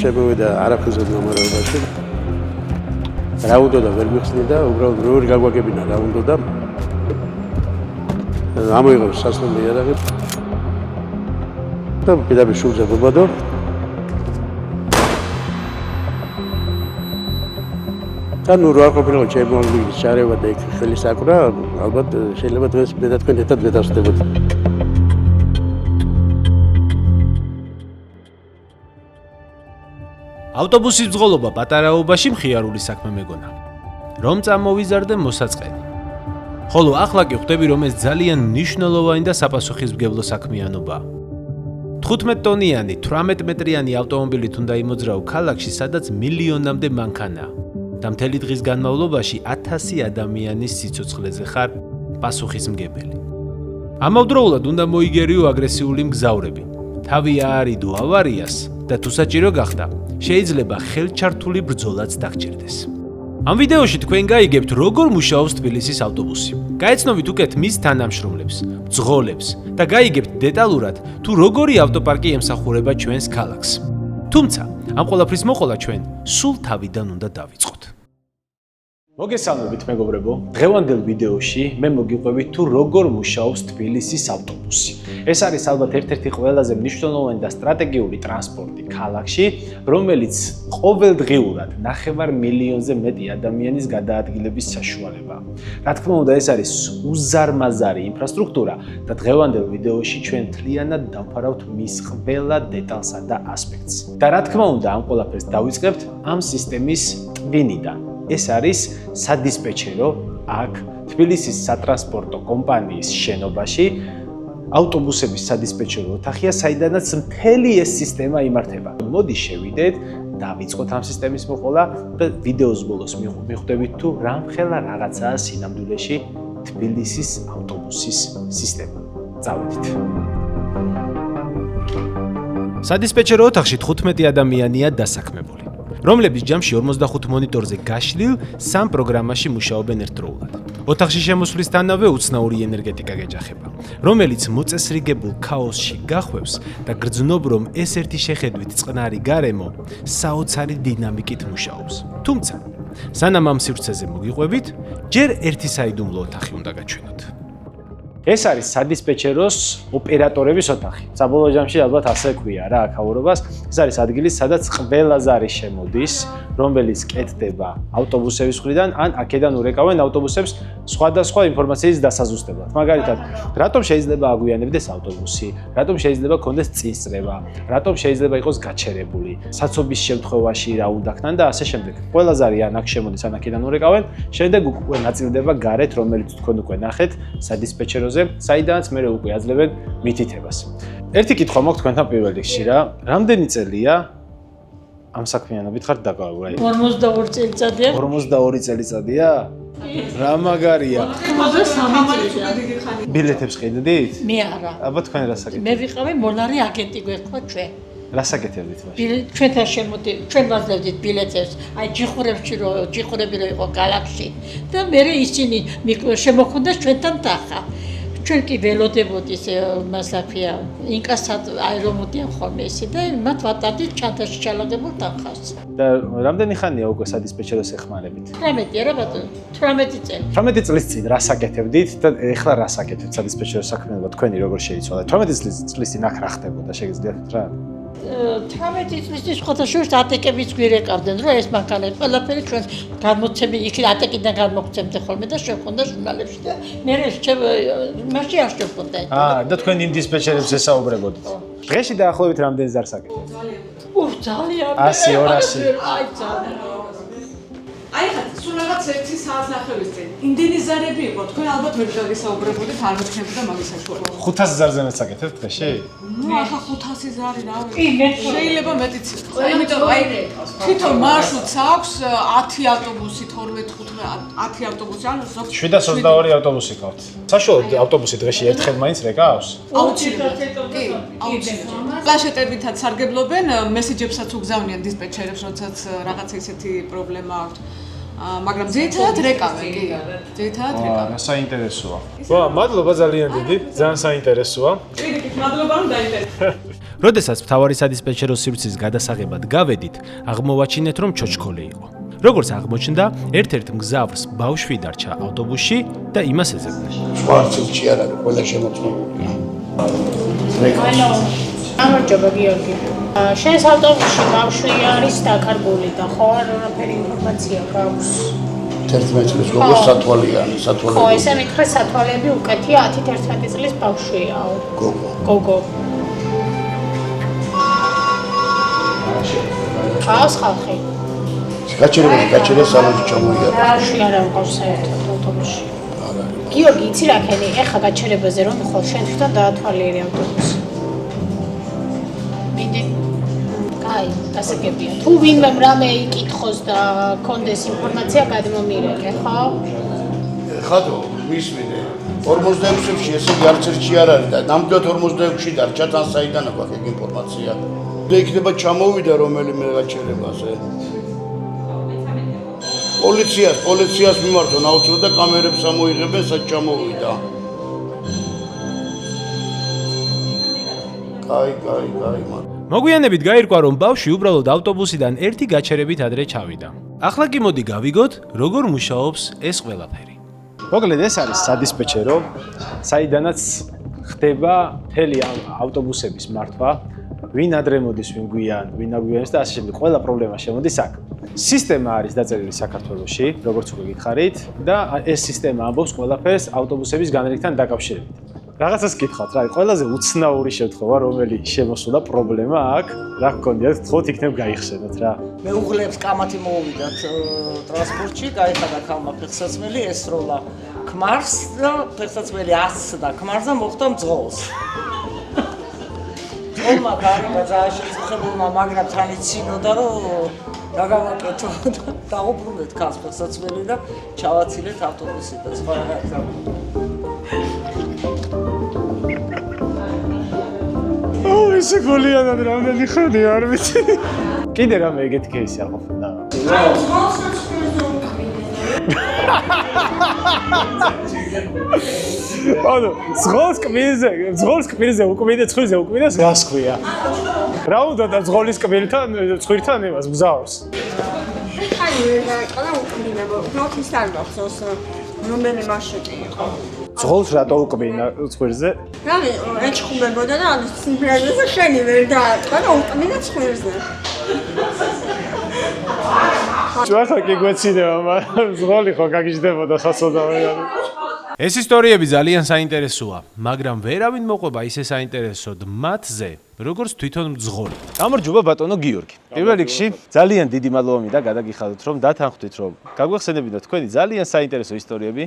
შემოვიდა არაფრიზად გამარებაში. რა უნდა და ვერ მიხსნიდა, უბრალოდ როგორ გაგვაგებინა რა უნდა და ამოიღო სასწრაფო იარაღი. და პირდაპირ შულზე ბობადო. და ნუ რა ყოფილა ჩემი ჩარევა და იქ ხელი საკვრა, ალბათ შეიძლება დღეს მე და თქვენ ერთად ვეთანხმდებოდ. ავტობუსის ბრძოლობა პატარაობაში მხიარული საქმე მეგონა. რომ წამოვიზარდე მოსაწყენი. ხოლო ახლა კი ხვდები რომ ეს ძალიან მნიშვნელოვანი და საპასუხისმგებლო საქმიანობაა. 15 ტონიანი, 18 მეტრიანი ავტომობილით უნდა იმოძრაო ქალაქში, სადაც მილიონამდე მანქანაა. და მთელი დღის განმავლობაში 1000 ადამიანის სიცოცხლეზე ხარ პასუხისმგებელი. ამავდროულად უნდა მოიგერიო აგრესიული მგზავრები. თავი აარიდო ავარიას და თუ საჭირო გახდა, შეიძლება ხელჩართული ბრძოლაც დაგჭირდეს. ამ ვიდეოში თქვენ გაიგებთ, როგორ მუშაობს თბილისის ავტობუსი. გაეცნობით უკეთ მის თანამშრომლებს, მძღოლებს და გაიგებთ დეტალურად, თუ როგორი ავტოპარკი ემსახურება ჩვენს ქალაქს. თუმცა, ამ ყველაფრის მოყოლა ჩვენ სულ თავიდან უნდა დავიწყოთ. მოგესალმებით მეგობრებო, დღევანდელ ვიდეოში მე მოგიყვებით თუ როგორ მუშაობს თბილისის ავტობუსი. ეს არის ალბათ ერთ-ერთი ყველაზე მნიშვნელოვანი და სტრატეგიული ტრანსპორტი ქალაქში, რომელიც ყოველდღიურად 9 მილიონზე მეტი ადამიანის გადაადგილების საშუალებაა. რა თქმა უნდა, ეს არის უზარმაზარი ინფრასტრუქტურა და დღევანდელ ვიდეოში ჩვენ მთლიანად დავფარავთ მის ყველა დეტალსა და ასპექტს. და რა თქმა უნდა, ამ ყველაფერს დავიწყებთ ამ სისტემის ტვინიდან. ეს არის სადისპეჩერო აქ თბილისის სატრანსპორტო კომპანიის შენობაში ავტობუსების სადისპეჩერო ოთახია, საიდანაც მთელი ეს სისტემა იმართება. მოდი შევიდეთ, დავიწყოთ ამ სისტემის მოყოლა და ვიდეოს ბოლოს მიხვდებით თუ რამხელა რაღაცაა სინამდვილეში თბილისის ავტობუსის სისტემა. წავედით. სადისპეჩერო ოთახში 15 ადამიანია დასაქმებული, რომლების ჯამში 45 მონიტორზე გაშლილ 3 პროგრამაში მუშაობენ ერთდროულად. ოთახში შემოსვლისთანავე უცნაური ენერგეტიკა გეჯახება, რომელიც მოწესრიგებულ ქაოსში გახვევს და გრძნობ რომ ეს ერთი შეხედვით წყნარი გარემო საოცარი დინამიკით მუშაობს. თუმცა, სანამ ამ სივრცეზე მოგიყვებით, ჯერ ერთი საიდუმლო ოთახი უნდა გაჩვენოთ. ეს არის სადისპეჩეროს ოპერატორების ოთახი. საბოლოო ჯამში ალბათ ასე ქვია რა აქაურობას. ეს არის ადგილი, სადაც ყველა ზარი შემოდის, რომელიც კეთდება ავტობუსების მხრიდან, ან აქედან ურეკავენ ავტობუსებს სხვადასხვა ინფორმაციის დასაზუსტებლად. მაგალითად, რატომ შეიძლება აგვიანებდეს ავტობუსი, რატომ შეიძლება ქონდეს წინსწრება, რატომ შეიძლება იყოს გაჩერებული, საცობის შემთხვევაში რა უნდა ქნან და ასე შემდეგ. ყველა ზარი ან აქ შემოდის, ან აქედან ურეკავენ, შემდეგ უკვე ნაწილდება გარეთ, რომელიც თქვენ უკვე ნახეთ სადისპეჩეროს საიდანაც მე უკვე აძლევენ მითითებას. ერთი კითხვა მაქვს თქვენთან პირველ რიგში რა, რამდენი წელია ამ საქმიანობით ხართ დაკავებული? 42 წელიწადია. 42 წელიწადია? რა მაგარია. 3 წელიწადია. ბილეთებს ყიდდით? მე არა. აბა თქვენ რა საკეთებთ? მე ვიყავი მოლარი აგენტი გვერდქვა ჩვენ. რა საკეთებდით მაშინ? ჩვენთან შემოდი, ჩვენ ვაძლევდით ბილეთებს, აი ჯიხურები რო იყო ქალაქში და მე ისინი შემოხვდა ჩვენთან დახა. ჩვენ კი ველოდებოდით მასაფია ინკასად აერომოდიან ხოლმე ისე და მათ ვატარდით ჩანთაში ჩალაგებულ თანხას. და რამდენი ხანია უკვე სადისპეჩეროს ეხმარებით? 18 არა ბატონო, 18 წელი. 18 წლის წინ რა საკეთებდით და ეხლა რა საკეთებთ სადისპეჩეროს საქმიანობა თქვენი როგორ შეიცვალა? 18 წლის წინ აქ რა ხდებოდა, შეგიძლიათ რა? 18 წლის ხოთაშორის ატეკებიც გვირეკავდნენ, რომ ეს მანქანები ყველაფერი ჩვენ გამოცემი იქ ატეკიდან გამოგცემდა ხოლმე და შევქონდა ჟურნალებში და მე მაშინ არ შევქონდა. და თქვენ იმ დისპეჩერებს ესაუბრებოდით. დღეში დაახლოებით რამდენი ზარს აკეთებთ? ძალიან 100, 200. აი ძალიან. აი ხა სულ რაღაც 1 საათს ნახევრის წინ იმდენი ზარები იყო, თქვენ ალბათ ვერ დაგესაუბრებოდით, არ მეთქნებოდა მაგის საშუალება. 500 ზარზემაც აკეთებთ დღეში? ნუ ახლა 500 ზარი რა ვიცი. კი, მე შეიძლება მეტიც იყოს. იმიტომ აი თვითონ მარშრუტს აქვს 10 ავტობუსი, 12-15 ავტობუსი, ანუ ზოგ 722 ავტობუსი ყავთ. საშუალოდ ავტობუსი დღეში ერთხელ მაინც რეკავს? აუცილებლად. კი, აუცილებლად. პლანშეტებითაც სარგებლობენ, მესეჯებსაც უგზავნიან დისპეჩერებს, როდესაც რაღაც ისეთი პრობლემა აქვს. მაგრამ ძირითადად რეკავენ, კი. ძირითადად რეკავენ. რა საინტერესოა. ვა, მადლობა ძალიან დიდი, ძალიან საინტერესოა. პირიქით, მადლობა რომ დაინტერესდა. როდესაც მთავარი სადისპეჩერო სივრცის გადასაღებად გავედით, აღმოვაჩინეთ, რომ ჩოჩქოლი იყო. როგორც აღმოჩნდა, ერთ-ერთ მგზავრს ბავშვი დარჩა ავტობუსში და იმას ეძებდა. სხვა წილში არ არის, ყველა შემოწმებულია. გამარჯობა გიორგი. შენს ავტობუსში ბავშვი არის დაკარგული და ხო არაფერი ინფორმაცია გაქვს? 11 წლის გოგო სათვალიანი, ხო, სათვალიანი. ესე მითხრა სათვალეები უკეთია 10-11 წლის ბავშვიაო. გოგო. გოგო. ყავს ხალხი. გაჩერება სალონში ჩამოიარა. ბავშვი არ ამყავს საერთოდ ავტობუსში. გიორგი, იცი რა ქენი, ეხა გაჩერებაზე რომ ხვალ შენ თვითონ დაათვალიერე ავტობუსი. მინდი კაი, გასაგებია. თუ ვინმე რამე იკითხოს და კონდეს ინფორმაცია გადმომირეკე, ხო? ხადო, მისმინე. 46-ში ესე არც ერთში არ არის და ნამდვილად 46-ში დარჩა თან საიდან აქვს ეგ ინფორმაცია. და იქნება ჩამოვიდა რომელიმე გაჩერებაზე. პოლიციას მიმართონ აუცილებლად და კამერებს ამოიღებენ სად ჩამოვიდა. კაი, მაგრამ მოგვიანებით გაირკვა, რომ ბავშვი უბრალოდ ავტობუსიდან ერთი გაჩერებით ადრე ჩავიდა. ახლა კი მოდი გავიგოთ, როგორ მუშაობს ეს ყველაფერი. მოკლედ ეს არის სადისპეჩერო, საიდანაც ხდება მთელი ავტობუსების მართვა, ვინ ადრე მოდის, ვინ გვიან, ვინ აგვიანებს და ასე შემდეგ. ყველა პრობლემა შემოდის აქ. სისტემა არის დაწერილი საქართველოში, როგორც უკვე გითხარით, და ეს სისტემა ამბობს ყველაფერს ავტობუსების განრიგთან დაკავშირებით. რაღაცას გითხავთ, რა, ყველაზე უცნაური შემთხვევა, რომელი შემოსულა პრობლემა აქ, რა გქონდათ, თქოთ იქნებ გაიხსენოთ რა. მეუღლეებს კამათი მოუვიდათ ტრანსპორტში, გაიხადა ქალმა ფეხსაცმელი, ესროლა ქმარს და ფეხსაცმელი ასცდა ქმარს და მოხდა მძღოლს. ომმა გარება ძალიან შეწუხებულმა, მაგრამ თან იცინოდა, რომ რა გავაკეთო და დაუბრუნეთ ქალს ფეხსაცმელი და ჩავაცილეთ ავტობუსი და სხვა რაღაცა. ესე გოლიანად რამდენი ხანი არ ვიცი. კიდე რამე ეგეთი кейსი არ ყოფილა. ანუ ზღოლს კბილზე უკბინე ცხვირზე უკბინეს რას ქვია? რა უნდა და ზღოლის კბილთან ცხვირთან იმას გზავს? ხანი ვერ გაიყო და უკბინებო. ნოთის არ მახსოვს რომელი მარშრუტი იყო. ზღოლს რატო უკბინა ცხვირზე? რავი, ეჩხუბებოდა და ამის სიმფრაზეზე შენი ვერ დაატყვა და უკბინა ცხვირზე. ჯვახა კი გვეცინება, მაგრამ ზღოლი ხო გაგიჟდებოდა სასოდავეan. ეს ისტორიები ძალიან საინტერესოა, მაგრამ ვერავინ მოყვება ისე საინტერესოდ მათზე, როგორც თვითონ მძღოლი. გამარჯობა ბატონო გიორგი. პირველ რიგში ძალიან დიდი მადლობა მინდა გადაგიხადოთ, რომ დათანხმდით, რომ გაგვეხსენებინოთ თქვენი ძალიან საინტერესო ისტორიები.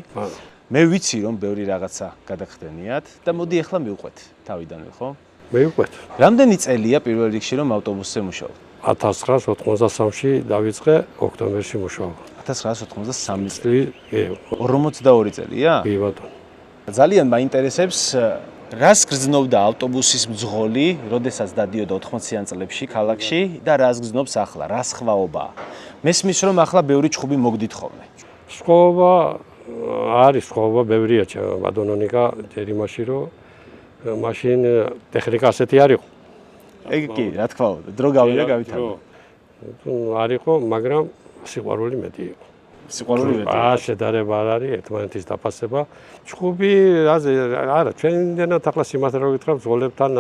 მე ვიცი, რომ ბევრი რაღაცა გადაგხდენიათ და მოდი ახლა მივყვეთ თავიდანვე, ხო? მივყვეთ. რამდენი წელია პირველ რიგში რომ ავტობუსზე მუშაობ? 1983-ში დავიწყე ოქტომბერში მუშაობა. 1983 წელი, 42 წელია? კი ბატონო. ძალიან მაინტერესებს რას გრძნობდა ავტობუსის მძღოლი, როდესაც დადიოდა 80-იან წლებში ქალაქში და რას გრძნობს ახლა, რა სხვაობაა? მესმის რომ ახლა ბევრი ჩხუბი მოგდით ხოლმე. სხვაობა არის, სხვაობა ბევრია ბატონო ნიკა, ჯერ იმაში რომ მაშინ ტექნიკა ასეთი არ იყო. ეგ კი, რა თქმა უნდა, დრო გავიდა გავითარდა. არ იყო, მაგრამ სიყვარული მეტი იყო. სიყვარული მეტი. შედარება არ არის, ერთმანეთის დაფასება. ჩხუბი არა, ჩვენ იმდენად ახლა სიმართლე რომ გითხრა, ზღოლებთან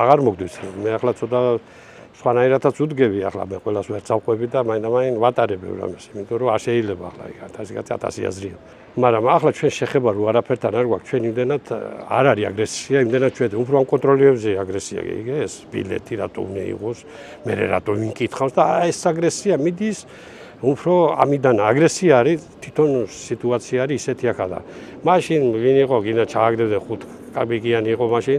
აღარ მოგდვის. მე ახლა ცოტა სხვანაირადაც უდგები ახლა მე ყველას ვერ წავყვები და მაინდა-მაინ ვატარებ რამეს, იმიტომ რომ არ შეიძლება ახლა იქ 1000 აზრია. მაგრამ ახლა ჩვენ შეხება რო არაფერთან არ გვაქვს, ჩვენ იმდენად არ არის აგრესია, იმდენად ჩვენ უფრო ამ კონტროლიებზე აგრესია გიგე ეს ბილეთი რატო უნდა იყოს, მე რატო ვინკითხავს და ეს აგრესია მიდის უფრო ამიდან აგრესია არის თვითონ სიტუაცია არის ისეთი ახლა და მაშინ ვინ იყო გინდა ჩააგდებდე 5 კაბიკიანი იყო მაშინ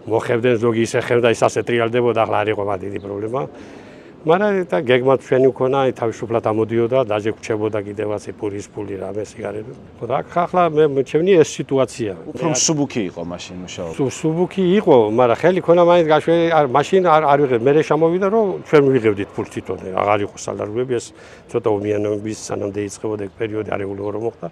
მოხებდნენ ზოგი ისე ხევდა ის ასე ტრიალდებოდა ახლა არ იყო მაგ დიდი პრობლემა მაგრამ და გეგმა ჩვენი მქონა, თავისუფლად ამოდიოდა, დაჯექჩებოდა კიდევ ასე პურის პული რამე სიგარეტი. ხოდა ახლა მე ჩემნი ეს სიტუაცია. უფრო მსუბუქი იყო მაშინ მუშაობა. სუბუქი იყო, მაგრამ ხელი ქონა მაინც გაშველი, მაშინ არ ვიღებ, მე შემოვიდა რომ ჩვენ ვიღებდით ფულს თვითონ, აღარ იყო სალაროები, ეს ცოტა უმიანობის სანამ დაიწყებოდა ეგ პერიოდი არეგულარო რომ მოხდა.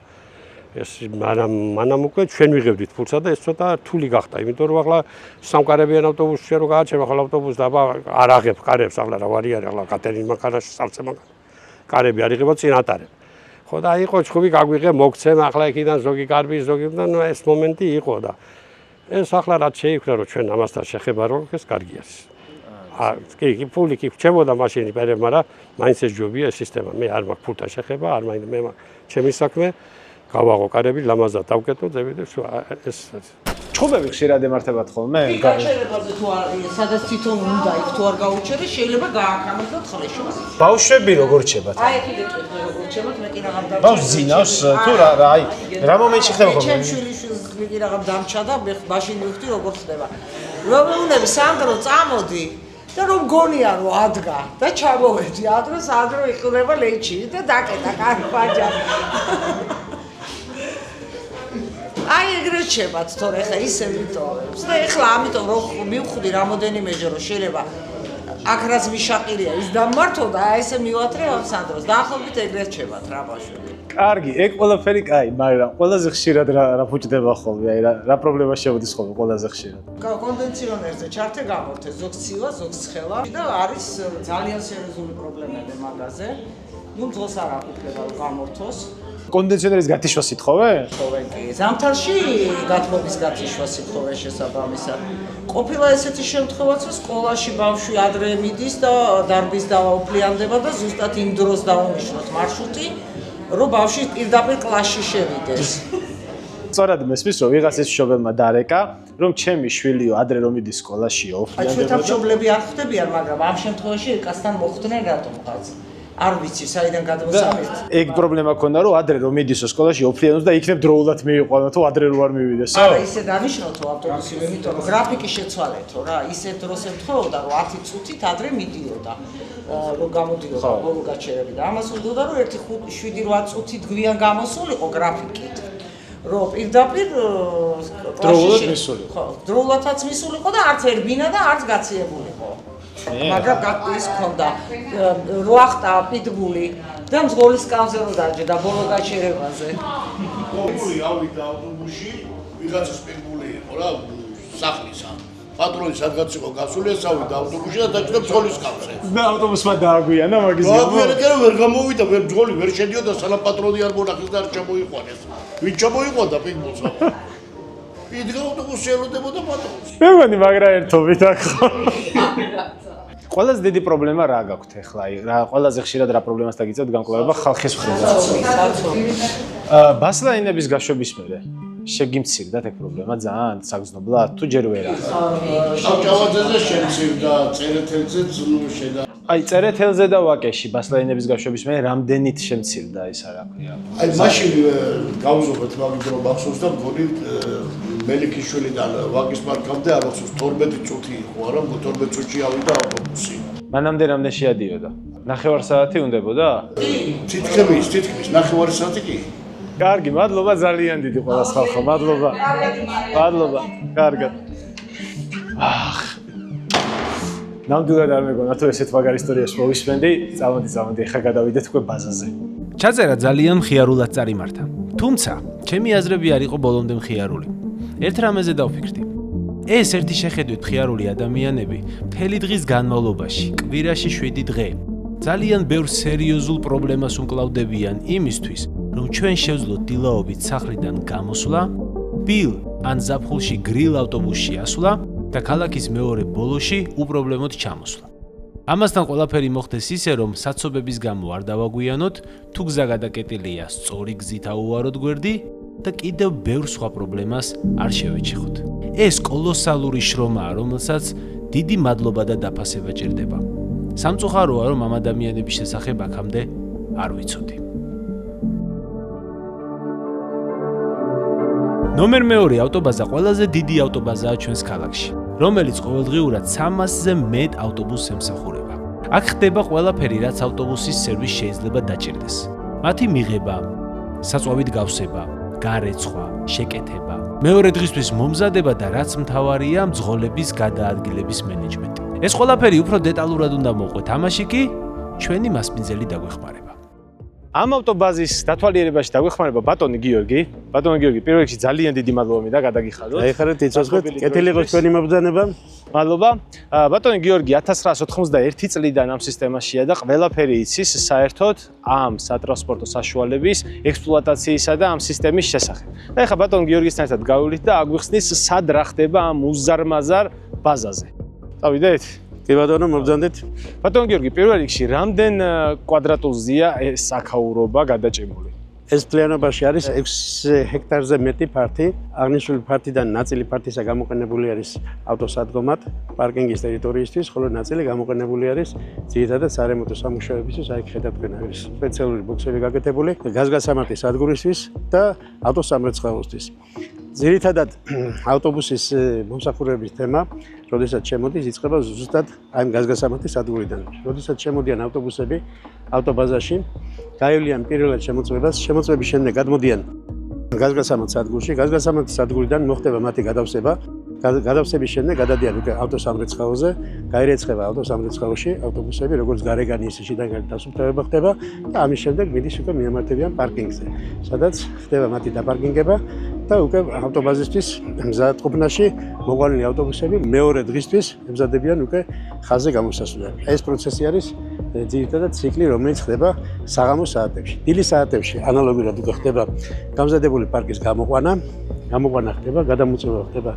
ეს მანამ უკვე ჩვენ ვიღებდით ფულსა და ეს ცოტა რთული გახდა, იმიტომ რომ ახლა სამკარებიან ავტობუსს შენ რო გააჩერე ახლა ავტობუსს და არ აღებ კარებს ახლა რა ვარი არის ახლა კატერინმა კანაში სავცემა კარები არ იღება წინ ატარებ. ხო და იყო ჩხუბი გაგვიღე მოგცემ ახლა იქიდან ზოგი კარბი ზოგიდან ეს მომენტი იყო და ეს ახლა რაც შეიქმნა რომ ჩვენ ამასთან შეხება რო ეს კარგი არის. კი ფული კი ჩემოდა მაშინი პერე, მაგრამ მაინც ეს ჯობია ეს სისტემა. მე არ მაქვს ფულთან შეხება, არ მაინც მე ჩემი საქმე გავაღო კარები, ლამაზად დავკეტო, ზევიდე ეს ჩხუბები ხშირად ემართებათ ხოლმე? გაჩერებაზე თუ არ სადაც თვითონ უნდა იქ თუ არ გაუჩერე, შეიძლება გააქამოს და თხლეში. ბავშვები როგორ რჩებათ? აი კიდე წვეთე როგორ რჩებათ, მე კი რაღაც დავჭერე. ბავშვს ზინავს თუ რა აი რა მომენტში ხდება ხოლმე? ჩემ შვილიშვილს მე კი რაღაც დამჭა და მე მაშინ მივხვდი როგორ ხდება. რომ მეუნები სანდრო წამოდი და რომ გონია რომ ადგა და ჩამოვედი ადროს ადრო იყურება ლეჩი და დაკეტა კარბაჯა. აი ეგრე რჩებათ თორე ხა ისე ვიტოვებს და ეხლა ამიტომ რომ მივხვდი რამოდენიმეჯერ რომ შეიძლება აქ რაც მიშაყირია ის დამმართო და აი ესე მივატრე ამ სანდროს დაახლოებით ეგრე რჩებათ რა ბავშვები. კარგი, ეგ ყველაფერი კაი, მაგრამ ყველაზე ხშირად რა ფუჭდება ხოლმე, აი რა პრობლემა შემოდის ხოლმე ყველაზე ხშირად. კონდენსიონერზე ჩართე გამორთე, ზოგს ცივა, ზოგს ცხელა და არის ძალიან სერიოზული პრობლემები მაგაზე. ნუ ძოს არ აკეთება რომ გამორთოს. კონდენსიონერის გათიშვა სიტყოვე? კი, ზამთარში გათბობის გათიშვა სიტყოვე შესაბამისად. ყოფილა ესეთი შემთხვევაც, რომ სკოლაში ბავშვი ადრე მიდის და დარბის დავა უფლიანდება და ზუსტად იმ დროს დაუნიშნოთ მარშრუტი, რომ ბავშვი პირდაპირ კლასში შევიდეს. სწორად მესმის, რომ ვიღაცის მშობელმა დარეკა, რომ ჩემი შვილიო ადრე რომ მიდის სკოლაშიო უფლიანდება. აი, ჩვენთან მშობლები არ ხვდებიან, მაგრამ ამ შემთხვევაში ეკასთან მოხვდნენ რატომღაც. არ ვიცი, საიდან გადმოსამით. ეგ პრობლემა ქონდა, რომ ადრე რომ მიდისო სკოლაში ოფლიანოს და იქნებ დროულად მიიყვანო, თუ ადრე რო არ მივიდესო? არა, ისე დანიშნოთო ავტობუსი, იმიტომ რომ გრაფიკი შეცვალეთო რა, ისე დროს ემთხოვოდა, რომ 10 წუთით ადრე მიდიოდა, რომ გამოდიოდა ბოლო გაჩერები და ამას უნდოდა, რომ 1-7-8 წუთით გვიან გამოსულიყო გრაფიკით. რომ პირდაპირ დროულად მისულიყო. ხო, დროულადაც მისულიყო და არც ერბინა და არც გაციებულიყო. მაგრამ ის ქონდა როახტა პიტბული და მძღოლის კავზე რო დაჯდა ბოლო გაჩერებაზე. პიტბული ავიდა ავტობუსში, ვიღაცას პიტბული იყო რა, სახლისა. პატრონი სადღაც იყო გასული, ეს ავიდა ავტობუსში და დაჯდა მძღოლის კავზე. და ავტობუსმა დააგვიანა მაგის გამო. დააგვიანა, ვერ გამოვიდა, ვერ მძღოლი ვერ შედიოდა, სანამ პატრონი არ მონახეს და არ ჩამოიყვანეს. ვინ ჩამოიყვანდა პიტბულს? იდგა ავტობუსში ელოდებოდა პატრონს. მე მგონი მაგრა ერთობით აქ ხო. ყველაზე დიდი პრობლემა რა გაქვთ ახლა? რა ყველაზე ხშირად რა პრობლემას დაგიწევთ გამკლავება ხალხის მხრიდან? ბასლაინების გაშვების მერე შეგიმცირდათ ეგ პრობლემა ძალიან საგრძნობლად თუ ჯერ ვერა? ჭავჭავაძეზე შემცირდა, წერეთელზეც ნუ შედა. აი წერეთელზე და ვაკეში ბასლაინების გაშვების მერე რამდენით შემცირდა ეს რა ქვია? აი მაშინ გავუზობეთ მაგით რომ მახსოვს და მგონი მელიქიშვილიდან ვაკის პარკამდე არ მახსოვს 12 წუთი იყო არა 12 წუთში ავიდა ავტობუსი. მანამდე რამდენი შეადიოდა? 9 საათი უნდებოდა? თითქმის 9 საათი კი. კარგი, მადლობა ძალიან დიდი ყველას ხალხო, მადლობა. მადლობა. კარგად. ნამდვილად არ მეგონა თუ ესეთ მაგარ ისტორიას მოვისმენდი, წამოდი, ახლა გადავიდეთ უკვე ბაზაზე. ჩაწერა ძალიან მხიარულად წარიმართა. თუმცა, ჩემი აზრები არ იყო ბოლომდე მხიარული. ერთ რამეზე დავფიქრდი. ეს ერთი შეხედვით მხიარული ადამიანები მთელი დღის განმავლობაში, კვირაში 7 დღე, ძალიან ბევრ სერიოზულ პრობლემას უმკლავდებიან იმისთვის, რომ ჩვენ შევძლოთ დილაობით სახლიდან გამოსვლა, ბილ ან ზაფხულში გრილ ავტობუსში ასვლა და ქალაქის მეორე ბოლოში უპრობლემოდ ჩამოსვლა. ამასთან ყველაფერი მოხდეს ისე, რომ საცობების გამო არ დავაგვიანოთ, თუ გზა გადაკეტილია სწორი გზით აუვაროთ გვერდი და კიდევ ბევრ სხვა პრობლემას არ შევეჩეხოთ. ეს კოლოსალური შრომაა, რომელსაც დიდი მადლობა და დაფასება ჭირდება. სამწუხაროა, რომ ამ ადამიანების შესახებ აქამდე არ ვიცოდი. ნომერ მეორე ავტობაზა ყველაზე დიდი ავტობაზაა ჩვენს ქალაქში, რომელიც ყოველდღიურად 300-ზე მეტ ავტობუსს ემსახურება. აქ ხდება ყველაფერი, რაც ავტობუსის სერვის შეიძლება დაჭირდეს. მათი მიღება, საწვავით გავსება, გარეცხვა, შეკეთება, მეორე დღისთვის მომზადება და რაც მთავარია, მძღოლების გადაადგილების მენეჯმენტი. ეს ყველაფერი უფრო დეტალურად უნდა მოყვეთ, ამაში კი ჩვენი მასპინძელი დაგვეხმარება. ამ ავტობაზის დათვალიერებაში დაგვეხმარება ბატონი გიორგი. ბატონი გიორგი, პირველ რიგში ძალიან დიდი მადლობა მინდა გადაგიხადოთ. აიხარეთ, იცოცხლეთ, კეთილი იყოს ჩვენი მობრძანება. მადლობა. ბატონი გიორგი 1991 წლიდან ამ სისტემაშია და ყველაფერი იცის საერთოდ ამ სატრანსპორტო საშუალების ექსპლუატაციისა და ამ სისტემის შესახებ. და ეხლა ბატონ გიორგისთან ერთად გავივლით და აგვიხსნის სად რა ხდება ამ უზარმაზარ ბაზაზე. წავიდეთ? კი ბატონო, მობრძანდით. ბატონ გიორგი, პირველ რიგში რამდენ კვადრატულზეა ეს აქაურობა გადაჭიმული? ეს მთლიანობაში არის 6 ჰექტარზე მეტი ფართი. აღნიშნული ფართიდან ნაწილი ფართისა გამოყენებული არის ავტოსადგომად, პარკინგის ტერიტორიისთვის, ხოლო ნაწილი გამოყენებული არის ძირითადად სარემონტო სამუშაოებისთვის, აი ხედავთ თქვენ არის სპეციალური ბოქსები გაკეთებული გაზგასამართის სადგურისთვის და ავტოსამრეცხაოსთვის. ძირითადად ავტობუსის მომსახურების თემა, როდესაც შემოდის, იწყება ზუსტად აი გაზგასამართის სადგურიდან. როდესაც შემოდიან ავტობუსები ავტობაზაში, გაივლიან პირველად შემოწმებას, შემოწმების შემდეგ გადმოდიან გაზგასამართ სადგურში, გაზგასამართის სადგურიდან მოხდება მათი გადავსება. გადავსების შემდეგ გადადიან უკვე ავტოსამრეცხაოზე, გაირეცხება ავტოსამრეცხაოში ავტობუსები, როგორც გარეგანი ისე შიდაგანი დასუფთავება ხდება და ამის შემდეგ მიდის უკვე მიემართებიან პარკინგზე, სადაც ხდება მათი დაპარკინგება და უკვე ავტობაზისთვის მზადყოფნაში მოყვანილი ავტობუსები მეორე დღისთვის ემზადებიან უკვე ხაზზე გამოსასვლელად. ეს პროცესი არის ძირითადად ციკლი, რომელიც ხდება საღამოს საათებში. დილის საათებში ანალოგიურად უკვე ხდება გამზადებული პარკის გამოყვანა ხდება, გადამოწევა ხდება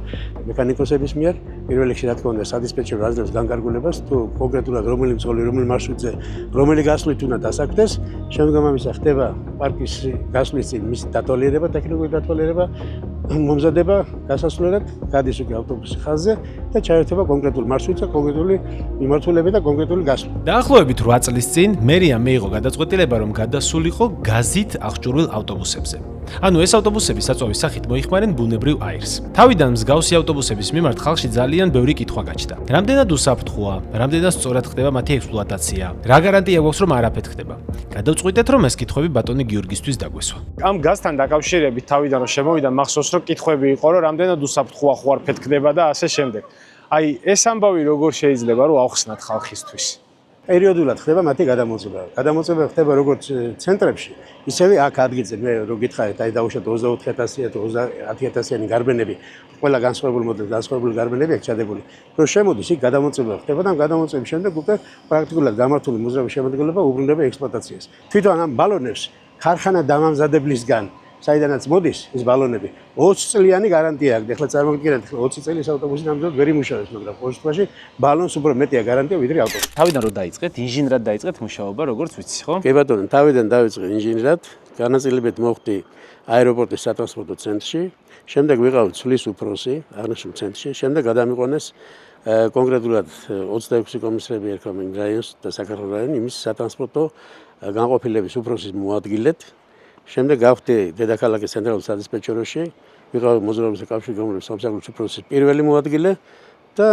მექანიკოსების მიერ. პირველ რიგში რა თქმა უნდა, სადისპეჩერო აძლევს განკარგულებას, თუ კონკრეტულად რომელი მძღოლი, რომელ მარშრუტზე, რომელი გასვლით უნდა დასაქმდეს. შემდგომ ამისა ხდება პარკის გასვლის წინ მისი დათვალიერება, ტექნიკური დათვალიერება, მომზადება გასასვლელად, გადის უკვე ავტობუსი ხაზზე და ჩაერთება კონკრეტულ მარშრუტზე, კონკრეტული მიმართულებით და კონკრეტული გასვლა. დაახლოებით 8 წლის წინ მერია მეიღო გადაწყვეტილება, რომ გადასულიყო გაზით აღჭურვილ ავტობუსებზე. ანუ ეს ავტობუსები საწვავის სახით მოიხმარენ ბუნებრივ აირს. თავიდან მსგავსი ავტობუსების მიმართ ხალხში ძალიან ბევრი კითხვა გაჩნდა. რამდენად უსაფრთხოა, რამდენად სწორად ხდება მათი ექსპლუატაცია, რა გარანტია გვაქვს, რომ არაფერი ხდება. გადავწყვიტეთ, რომ ეს კითხვები ბატონი გიორგისთვის დაგვესვა. ამ გაზთან დაკავშირებით თავიდან რომ შემოვიდა მახსოვს, რომ კითხვები იყო, რომ რამდენად უსაფრთხოა ხო არ ფეთქდება და ასე შემდეგ. აი ეს ამბავი როგორ შეიძლება რომ ავხსნათ ხალხისთვის? პერიოდულად ხდება მათი გადამოწევა. გადამოწევა ხდება როგორც ცენტრებში, ისევე აქ ადგილზე. მე რო გითხარით, აი დაუშვათ 24,000 თუ 30,000-იანი გარბენები, ყველა განსხვავებული მოდელი, განსხვავებული გარბენები აქ ჩადებული. რო შემოდის, იქ გადამოწევა ხდება და გადამოწევის შემდეგ უკვე პრაქტიკულად გამართული მოძრაობის შემოქმედება უბრუნდება ექსპლუატაციას. თვითონ ამ ბალონებს ქარხანა დამამზადებლისგან საიდანაც მოდის ეს ბალონები 20 წლიანი გარანტია აქვს. ეხლა წარმოგიდგენთ 20 წელი ავტობუსი ნამდვილად ვერ იმუშავებს, მაგრამ ყოველ შემთხვევაში ბალონს უფრო მეტია გარანტია ვიდრე ავტობუსს. თავიდან რომ დაიწყეთ, ინჟინრად დაიწყეთ მუშაობა, როგორც ვიცი, ხო? კი ბატონო, თავიდან დავიწყე ინჟინრად, განაწილებით მოხდი აეროპორტის სატრანსპორტო ცენტრში, შემდეგ ვიყავი ცვლის უფროსი აღნიშნულ ცენტრში, შემდეგ გადამიყვანეს კონკრეტულად 26 კომისრები ერქვა რაიონს და საქართველოს რაიონი იმის სატრანსპორტო განყოფილების უფროსის მოადგილედ. შემდეგ გავხდი დედაქალაქის ცენტრალურ სადისპეჩეროში, ვიყავი მოძრაობის კავშირის გამგებლობის სამსახურის უფროსის პირველი მოადგილე და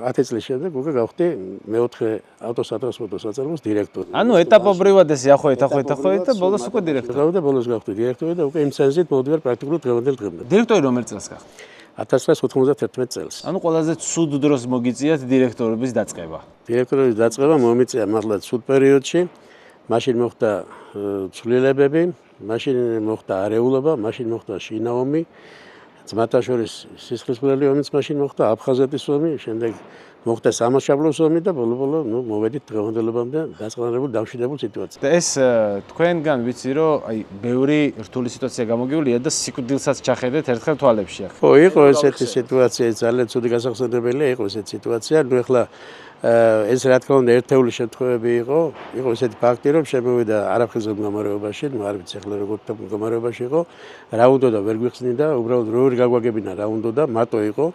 10 წლის შემდეგ უკვე გავხდი მეოთხე ავტოსატრანსპორტო საწარმოს დირექტორი. ანუ ეტაპობრივად ეს ახოეთ და ბოლოს უკვე დირექტორი. და ბოლოს გავხდი დირექტორი და უკვე იმ წელზით მოვდივარ პრაქტიკულად დღევანდელ დღემდე. დირექტორი რომელ წელს გახდა? 1991 წელს. ანუ ყველაზე ცუდ დროს მოგიწიათ დირექტორობის დაწყება. დირექტორობის დაწყება მომიწია მართლა ცუდ პერიოდში. მაშინ მოხდა ცვლილებები, მაშინ მოხდა არეულობა, მაშინ მოხდა შინაომი, ძმათა შორის სისხლისმღვრელი ომიც მაშინ მოხდა, აფხაზეთის ომი, შემდეგ მოხდა სამაშაბლოს ომი და ბოლო-ბოლო მოვედით დღევანდელობამდე დაწყნარებულ დამშვიდებულ სიტუაციას. და ეს თქვენგან ვიცი, რომ აი ბევრი რთული სიტუაცია გამოგივლია და სიკვდილსაც ჩახედეთ ერთხელ თვალებში ახლა. ხო, იყო ესეთი სიტუაცია, ძალიან ცუდი გასახსენებელია იყო ესეთი სიტუაცია. ნუ ახლა ეს რა თქმა უნდა ერთეული შემთხვევები იყო ესეთი ფაქტი, რომ შემოვიდა არაფხიზელ მდგომარეობაში, ნუ არ ვიცი ახლა როგორ მდგომარეობაში იყო, რა უნდა ვერ გვიხსნიდა, უბრალოდ როგორ გაგვაგებინა რა უნდა, მარტო იყო.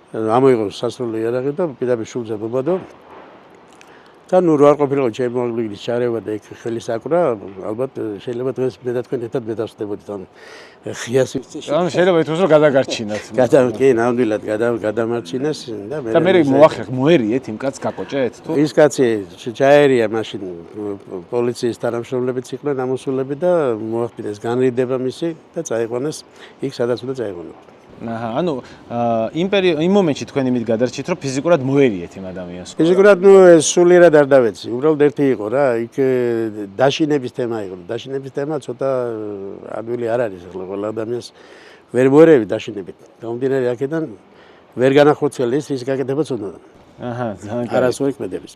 ამოიღო სასრული იარაღი და პირდაპირ შუბლზე მობადო. და ნუ რა ყოფილიყო ჩემოაღლიგის ჩარევა და იქ ხელი საკვრა, ალბათ შეიძლება დღეს მე და თქვენ ერთად მედავსდებოდით ამ ხიას ვიწეში. ანუ შეიძლება ითქვას რომ გადაგარჩინათ. კი, ნამდვილად გადამარჩინეს და მე მოახერხ მოერიეთ იმ კაცს გაკოჭეთ თუ? ის კაცი ჩაერია მაშინ პოლიციის თანამშრომლებიც იყვნენ ამოსულები და მოახდინეს განრიდება მისი და წაიყვანეს იქ სადაც უნდა წაიყვანოს. აჰა, ანუ იმ მომენტში თქვენ იმით გადარჩით, რომ ფიზიკურად მოერიეთ იმ ადამიანს. ფიზიკურად ნუ სულიერად არ დავეცი. უბრალოდ ერთი იყო რა, იქ დაშინების თემა იყო. დაშინების თემა ცოტა ადვილი არ არის ახლა ყველა ადამიანს ვერ მოერევი დაშინებით. გამომდინარე აქედან ვერ განახორციელეს ის გაკეთებაც უნდა. აჰა, ძალიან კარგი. არასოდეს მედების.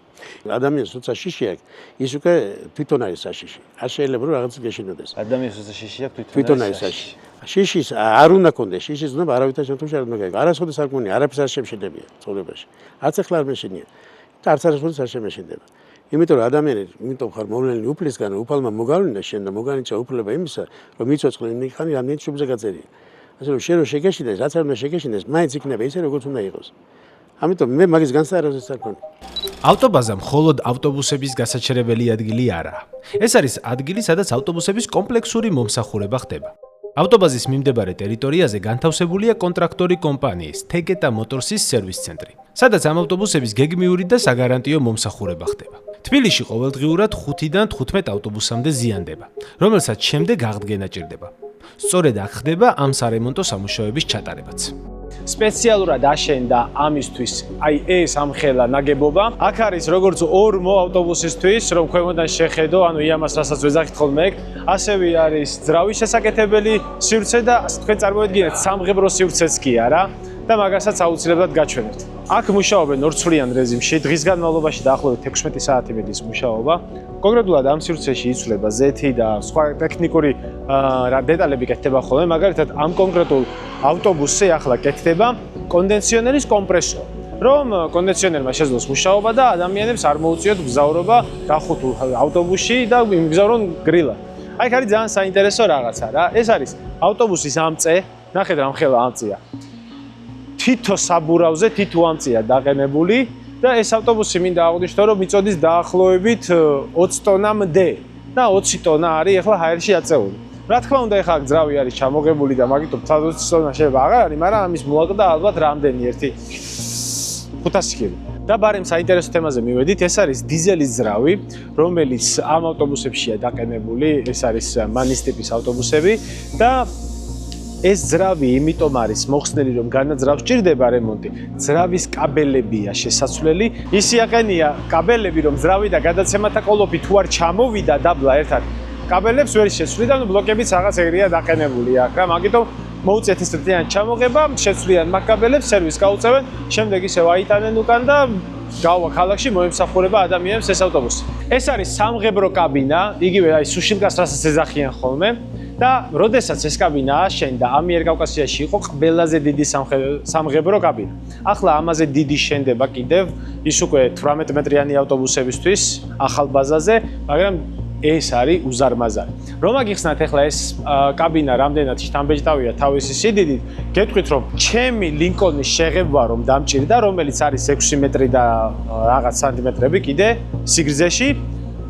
ადამიანს როცა შიში აქვს, ის უკვე თვითონ არის საშიში. არ შეიძლება რომ რაღაც გეშინოდეს. ადამიანს როცა შიში აქვს, თვითონ არის საშიში. შიშის არ უნდა კონდეს, შიშის უნდა არავითარ შემთხვევაში არ უნდა გაიგო. არასოდეს არ გონია, არაფერს არ შემშენდებია ცხოვრებაში. არც ახლა არ მეშენია. და არც არასოდეს არ შემეშენდება. იმიტომ რომ ადამიანი, იმიტომ ხარ მოვლენილი უფლისგან, უფალმა მოგავლინა შენ და მოგანიჭა უფლება იმისა, რომ მიცოცხლე იმიქანი რამდენი შუბზე გაწერია. ასე რომ შენ რო შეგეშინდეს, რაც არ უნდა შეგეშინდეს, მაინც იქნება ისე როგორც უნდა იყოს. ამიტომ მე მაგის განსაარევზეც არ გქონია. ავტობაზა მხოლოდ ავტობუსების გასაჩერებელი ადგილი არაა. ეს არის ადგილი, სადაც ავტობუსების კომპლექსური მომსახურება ხდება. ავტობაზის მიმდებარე ტერიტორიაზე განთავსებულია კონტრაქტორი კომპანიის Tegeta Motors-ის სერვის ცენტრი, სადაც ამ ავტობუსების გეგმიური და საგარანტიო მომსახურება ხდება. თბილისში ყოველდღიურად 5-დან 15 ავტობუსამდე ზიანდება, რომელსაც შემდეგ აღდგენა ჭირდება. სწორედ აქ ხდება ამ სარემონტო სამუშაოების ჩატარებაც. სპეციალურად აშენდა ამისთვის აი ეს ამხელა ნაგებობა. აქ არის როგორც ორმო ავტობუსისთვის, რომ ქვემოდან შეხედო, ანუ იამას რასაც ვეძახით ხოლმე ეგ, ასევე არის ძრავის შესაკეთებელი სივრცე და თქვენ წარმოედგინეთ სამღებრო სივრცეც კი არა და მაგასაც აუცილებლად გაჩვენებთ. აქ მუშაობენ ორცვლიან რეჟიმში, დღის განმავლობაში დაახლოებით 16 საათი მიდის მუშაობა. კონკრეტულად ამ სივრცეში იცვლება ზეთი და სხვა ტექნიკური დეტალები კეთდება ხოლმე, მაგალითად ამ კონკრეტულ ავტობუსზე ახლა კეთდება კონდენსიონერის კომპრესორი, რომ კონდენსიონერმა შეძლოს მუშაობა და ადამიანებს არ მოუწიოთ გზავრობა გახუთულ ავტობუსში და იმგზავრონ გრილად. აი აქ არის ძალიან საინტერესო რაღაცა რა. ეს არის ავტობუსის ამწე, ნახეთ რა მხელა ამწია. თითო საბურავზე თითო ამწია დაყენებული და ეს ავტობუსი მინდა აღვნიშნო, რომ მიწოდის დაახლოებით 20 ტონამდე და 20 ტონა არის ახლა ჰაერში აწეული. რა თქმა უნდა, ახლა ძრავი არის ჩამოღებული და მაგიტომ 20 ტონა შეიძლება აღარ არის, მაგრამ ამის მოაკლდა ალბათ რამდენი 1-500 კილო. და ბარემ საინტერესო თემაზე მივედით, ეს არის დიზელის ძრავი, რომელიც ამ ავტობუსებშია დაყენებული, ეს არის მანის ტიპის ავტობუსები და ეს ძრავი იმიტომ არის მოხსნელი, რომ განაძრავს ჭირდება რემონტი. ძრავის კაბელებია შესაცვლელი. ისი აყენია კაბელები, რომ ძრავი და გადაცემათა კოლოფი თუ არ ჩამოვიდა დაბლა ერთად. კაბელებს ვერ შეცვლიდა, ანუ ბლოკებიც რაღაც ეგრეა დაყენებული აქ რა. მაგიტომ მოუწიათ ეს ერთიანი ჩამოღება, შეცვლიან მაგ კაბელებს, სერვისს გაუწევენ, შემდეგ ისევ აიტანენ უკან და გავა ქალაქში მოემსახურება ადამიანებს ეს ავტობუსი. ეს არის სამღებრო კაბინა, იგივე აი სუშილკას რასაც ეძახიან ხოლმე. და როდესაც ეს კაბინა აშენდა, ამიერკავკასიაში იყო ყველაზე დიდი სამღებრო კაბინა. ახლა ამაზე დიდი შენდება კიდევ, ის უკვე 18 მეტრიანი ავტობუსებისთვის ახალ ბაზაზე, მაგრამ ეს არის უზარმაზარი. რომ აგიხსნათ ახლა ეს კაბინა რამდენად შთამბეჭდავია თავისი სიდიდით, გეტყვით რომ ჩემი ლინკოლნის შეღებვა რომ დამჭირდა, რომელიც არის 6 მეტრი და რაღაც სანტიმეტრები კიდე სიგრძეში,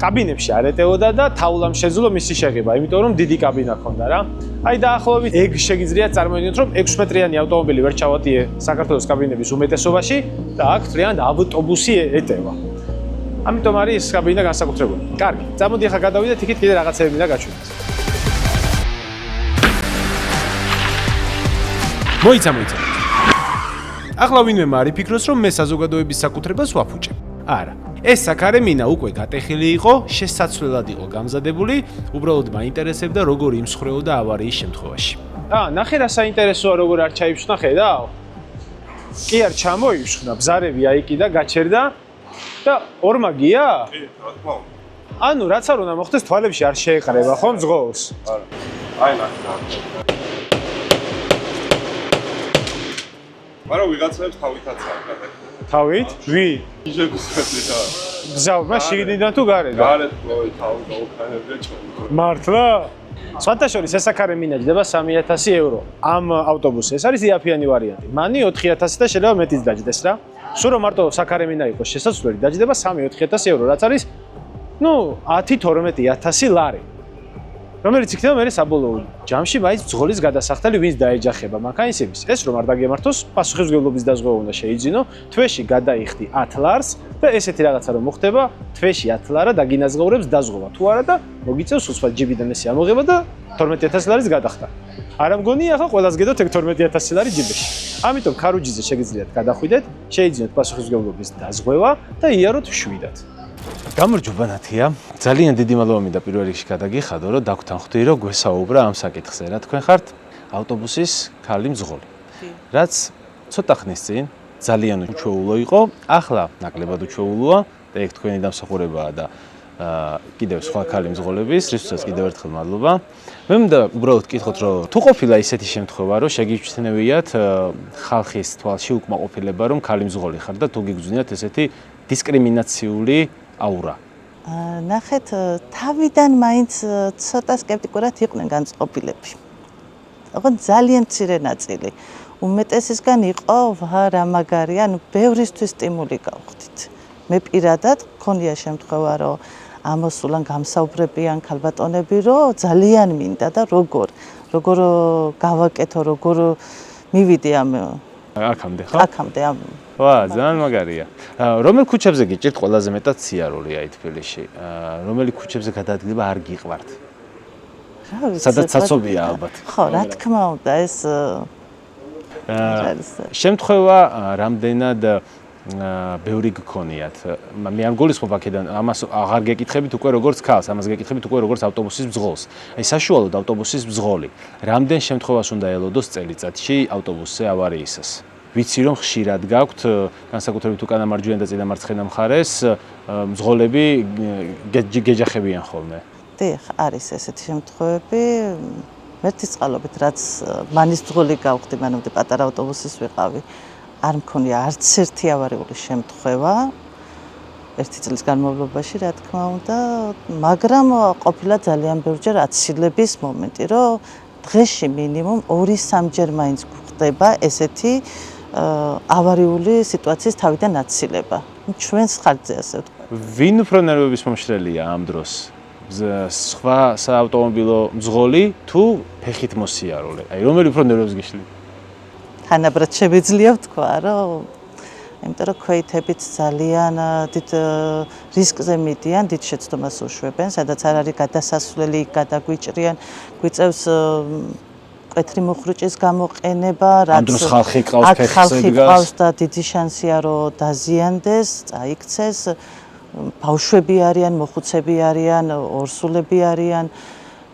კაბინებში არ ეტეოდა და თაულამ შეძლო მისი შეღება, იმიტომ რომ დიდი კაბინა ჰქონდა რა. აი დაახლოებით ეგ შეგიძლიათ წარმოიდგინოთ, რომ 6 მეტრიანი ავტომობილი ვერ ჩავატიე საქართველოს კაბინების უმეტესობაში და აქ თლიანად ავტობუსი ეტევა. ამიტომ არის ეს კაბინა განსაკუთრებული. კარგი, წამოდი ახლა გადავიდეთ იქით კიდე რაღაცები მინდა გაჩვენოთ. მოიცა. ახლა ვინმე მარი ფიქრობს, რომ მე საზოგადოების საკუთრებას ვაფუჭებ. არა. ეს საქარემინა უკვე გატეხილი იყო, შესაცვლელად იყო გამზადებული, უბრალოდ მაინტერესებდა როგორ იმსხვრეოდა ავარიის შემთხვევაში. ნახე რა საინტერესოა როგორ არ ჩაიფშნა ხედავ? კი არ ჩამოიფშნა, ბზარები აიკი და გაჩერდა და ორმაგია? კი, რა თქმა უნდა. ანუ რაც არ უნდა მოხდეს, თვალებში არ შეეყრება, ხომ ძღოლს? არა. აი ნახე. მაგრამ ვიღაცებს თავითაც არ გადაგა. თავით? ვინ? იჟებისები და გზავნა შიგნიდან თუ გარედან? გარეთ თავი გაუქანებია ჩონგო. მართლა? სხვათაშორის ეს საქარემინა ჯდება 3000 ევრო. ამ ავტობუსზე ეს არის იაფიანი ვარიანტი. მანი 4000 და შეიძლება მეტიც დაჯდეს რა. სულ რომ მარტო საქარემინა იყოს შესაძლებელი დაჯდება 3-4,000 евро, რაც არის 10-12,000 ლარი. რომელიც იქნება მე საბოლოო ჯამში მაინც ძღოლის გადასახდელი ვინც დაეჯახება მანქანის. ეს რომ არ დაგემართოს, პასუხისმგებლობის დაზღვევა უნდა შეიძინო, თვეში გადაიხდი 10 ლარს და ესეთი რაღაცა რომ მოხდება, თვეში 10 ლარა დაგინაზღაურებს დაზღვევა. თუ არა და მოგიწევს უცბად ჯიბიდან ესე ამოღება და 12,000 ლარის გადახდა. არ ამგონია ახლა ყველას გედოთ 12,000 ლარი ჯიბეში. ამიტომ ქარუჯიზე შეგიძლიათ გადახვიდეთ, შეიძინოთ პასუხისმგებლობის დაზღვევა და იაროთ 7-დან. გამარჯობა ნათია. ძალიან დიდი მადლობა მინდა პირველ რიგში გადაგიხადო, რომ დაგვრთანხდი, რომ გვესაუბრა ამ საკითხზე. რა თქვენ ხართ? ავტობუსის ქალი მძღოლი. რაც ცოტა ხნის წინ ძალიან უჩვეულო იყო, ახლა ნაკლებად უჩვეულოა და ეგ თქვენი დამსახურებაა და კიდევ სხვა ქალი მძღოლების, რისთვისაც კიდევ ერთხელ მადლობა. მე მინდა უბრალოდ გკითხოთ, რომ თუ ყოფილა ისეთი შემთხვევა, რომ შეგიჩნევიათ ხალხის თვალში უკმაყოფილება, რომ ქალი მძღოლი ხარ და თუ გიგრძნიათ ესეთი დისკრიმინაციული აურა. ნახეთ, თავიდან მაინც ცოტა სკეპტიკურად იყვნენ განწყობილები. ოღონდ ძალიან მცირე ნაწილი. უმეტესისგან იყო რა მაგარია, ბევრისთვის სტიმული გავხდით. მე პირადად მქონია შემთხვევა, რომ ამოსულან გამსაუბრებიან ქალბატონები, რომ ძალიან მინდა და როგორ გავაკეთო, როგორ მივიდე ამ აქამდე ხო? აქამდე ამ ვა, ძალიან მაგარია. რომელ ქუჩებზე გიჭირთ ყველაზე მეტად სიარული აი თბილისში? რომელი ქუჩებზე გადაადგილება არ გიყვართ? სადაც საცობია ალბათ. ხო, რა თქმა უნდა, ეს შემთხვევა რამდენად ბევრი გქონიათ. მე არ გულისხმობ აქედან, ამას აღარ გეკითხებით უკვე როგორც ქალს, ამას გეკითხებით უკვე როგორც ავტობუსის მძღოლს. აი საშუალოდ ავტობუსის მძღოლი რამდენ შემთხვევას უნდა ელოდოს წელიწადში ავტობუსზე ავარიისას? ვიცი რომ ხშირად გაქვთ განსაკუთრებით უკანა მარჯვენა და წინა მარცხენა მხარეს მძღოლები გეჯახებიან ხოლმე. დიახ, არის ესეთი შემთხვევები. მერტის წყალობით რაც მანის მძღოლი გავხდი, მანამდე პატარა ავტობუსის ვიყავი. არ მქონია არც ერთი ავარიული შემთხვევა ერთი წლის განმავლობაში, რა თქმა უნდა, მაგრამ ყოფილა ძალიან ბევრჯერ აცილების მომენტი, რომ დღეში მინიმუმ 2-3 ჯერ მაინც გვხდება ესეთი ავარიული სიტუაციის თავიდან აცილება. ჩვენს ხარჯზე ასე ვთქვა. ვინ უფრო ნერვების მომშრელია ამ დროს? სხვა საავტომობილო მძღოლი თუ ფეხით მოსიარულე? აი რომელი უფრო ნერვებს გიშლით? თანაბრად შემიძლია ვთქვა, რომ იმიტომ რომ ქვეითებით ძალიან დიდ რისკზე მიდიან, დიდ შეცდომას უშვებენ, სადაც არ არის გადასასვლელი, გადაგვიჭრიან, გვიწევს მკვეთრი მუხრუჭის გამოყენება, ამ დროს ხალხი ყავს ფეხზე დგას და დიდი შანსია რომ დაზიანდეს, წაიქცეს, ბავშვები არიან, მოხუცები არიან, ორსულები არიან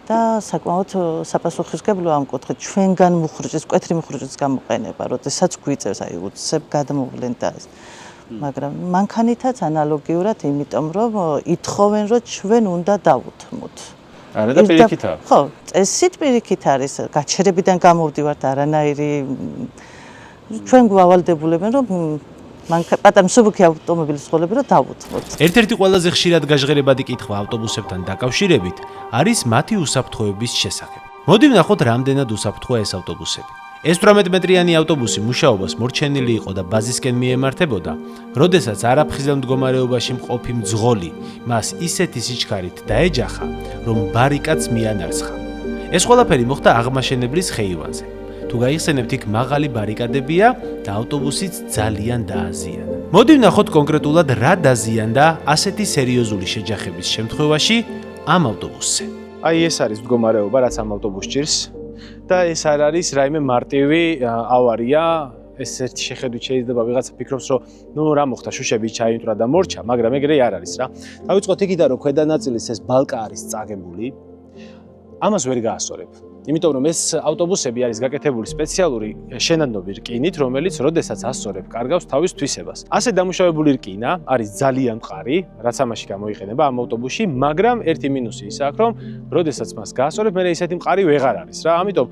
და საკმაოდ საპასუხისმგებლოა ამ კუთხით ჩვენგან მუხრუჭის, მკვეთრი მუხრუჭის გამოყენება, როდესაც გვიწევს აი უცებ გადმოვლენ და ეს. მაგრამ მანქანითაც ანალოგიურად, იმიტომ რომ ითხოვენ რომ ჩვენ უნდა დავუთმოთ. არა და პირიქითაა. ხო, წესით პირიქით არის, გაჩერებიდან გამოვდივართ არანაირი ჩვენ გვავალდებულებენ რომ პატარა მსუბუქი ავტომობილის მძღოლები რომ დავუთმოთ. ერთ-ერთი ყველაზე ხშირად გაჟღერებადი კითხვა ავტობუსებთან დაკავშირებით არის მათი უსაფრთხოების შესახებ. მოდი ვნახოთ რამდენად უსაფრთხოა ეს ავტობუსები. ეს 18 მეტრიანი ავტობუსი მუშაობას მორჩენილი იყო და ბაზისკენ მიემართებოდა, როდესაც არაფხიზელ მდგომარეობაში მყოფი მძღოლი მას ისეთი სიჩქარით დაეჯახა, რომ ბარიკადს მიანარცხა. ეს ყველაფერი მოხდა აღმაშენებლის ხეივანზე. თუ გაიხსენებთ, იქ მაღალი ბარიკადებია და ავტობუსიც ძალიან დააზიანა. მოდი ვნახოთ კონკრეტულად რა დაზიანდა ასეთი სერიოზული შეჯახების შემთხვევაში ამ ავტობუსზე. აი ეს არის მდგომარეობა, რაც ამ ავტობუსს ჭირს და ეს არ არის რაიმე მარტივი ავარია. ეს ერთი შეხედვით შეიძლება ვიღაცა ფიქრობს, რომ რა მოხდა, შუშები ჩაინტრა და მორჩა, მაგრამ ეგრე არ არის რა. დავიწყოთ იქიდან, რომ ქვედა ნაწილის ეს ბალკა არის წაგებული. ამას ვერ გაასწორებ. იმიტომ რომ ეს ავტობუსები არის გაკეთებული სპეციალური შენადნობი რკინით, რომელიც როდესაც ასწორებ, კარგავს თავის თვისებას. ასე დამუშავებული რკინა არის ძალიან მყარი, რაც ამაში გამოიყენება ამ ავტობუსში, მაგრამ ერთი მინუსი ის აქვს, რომ როდესაც მას გაასწორებ, მე ისეთი მყარი ვეღარ არის რა. ამიტომ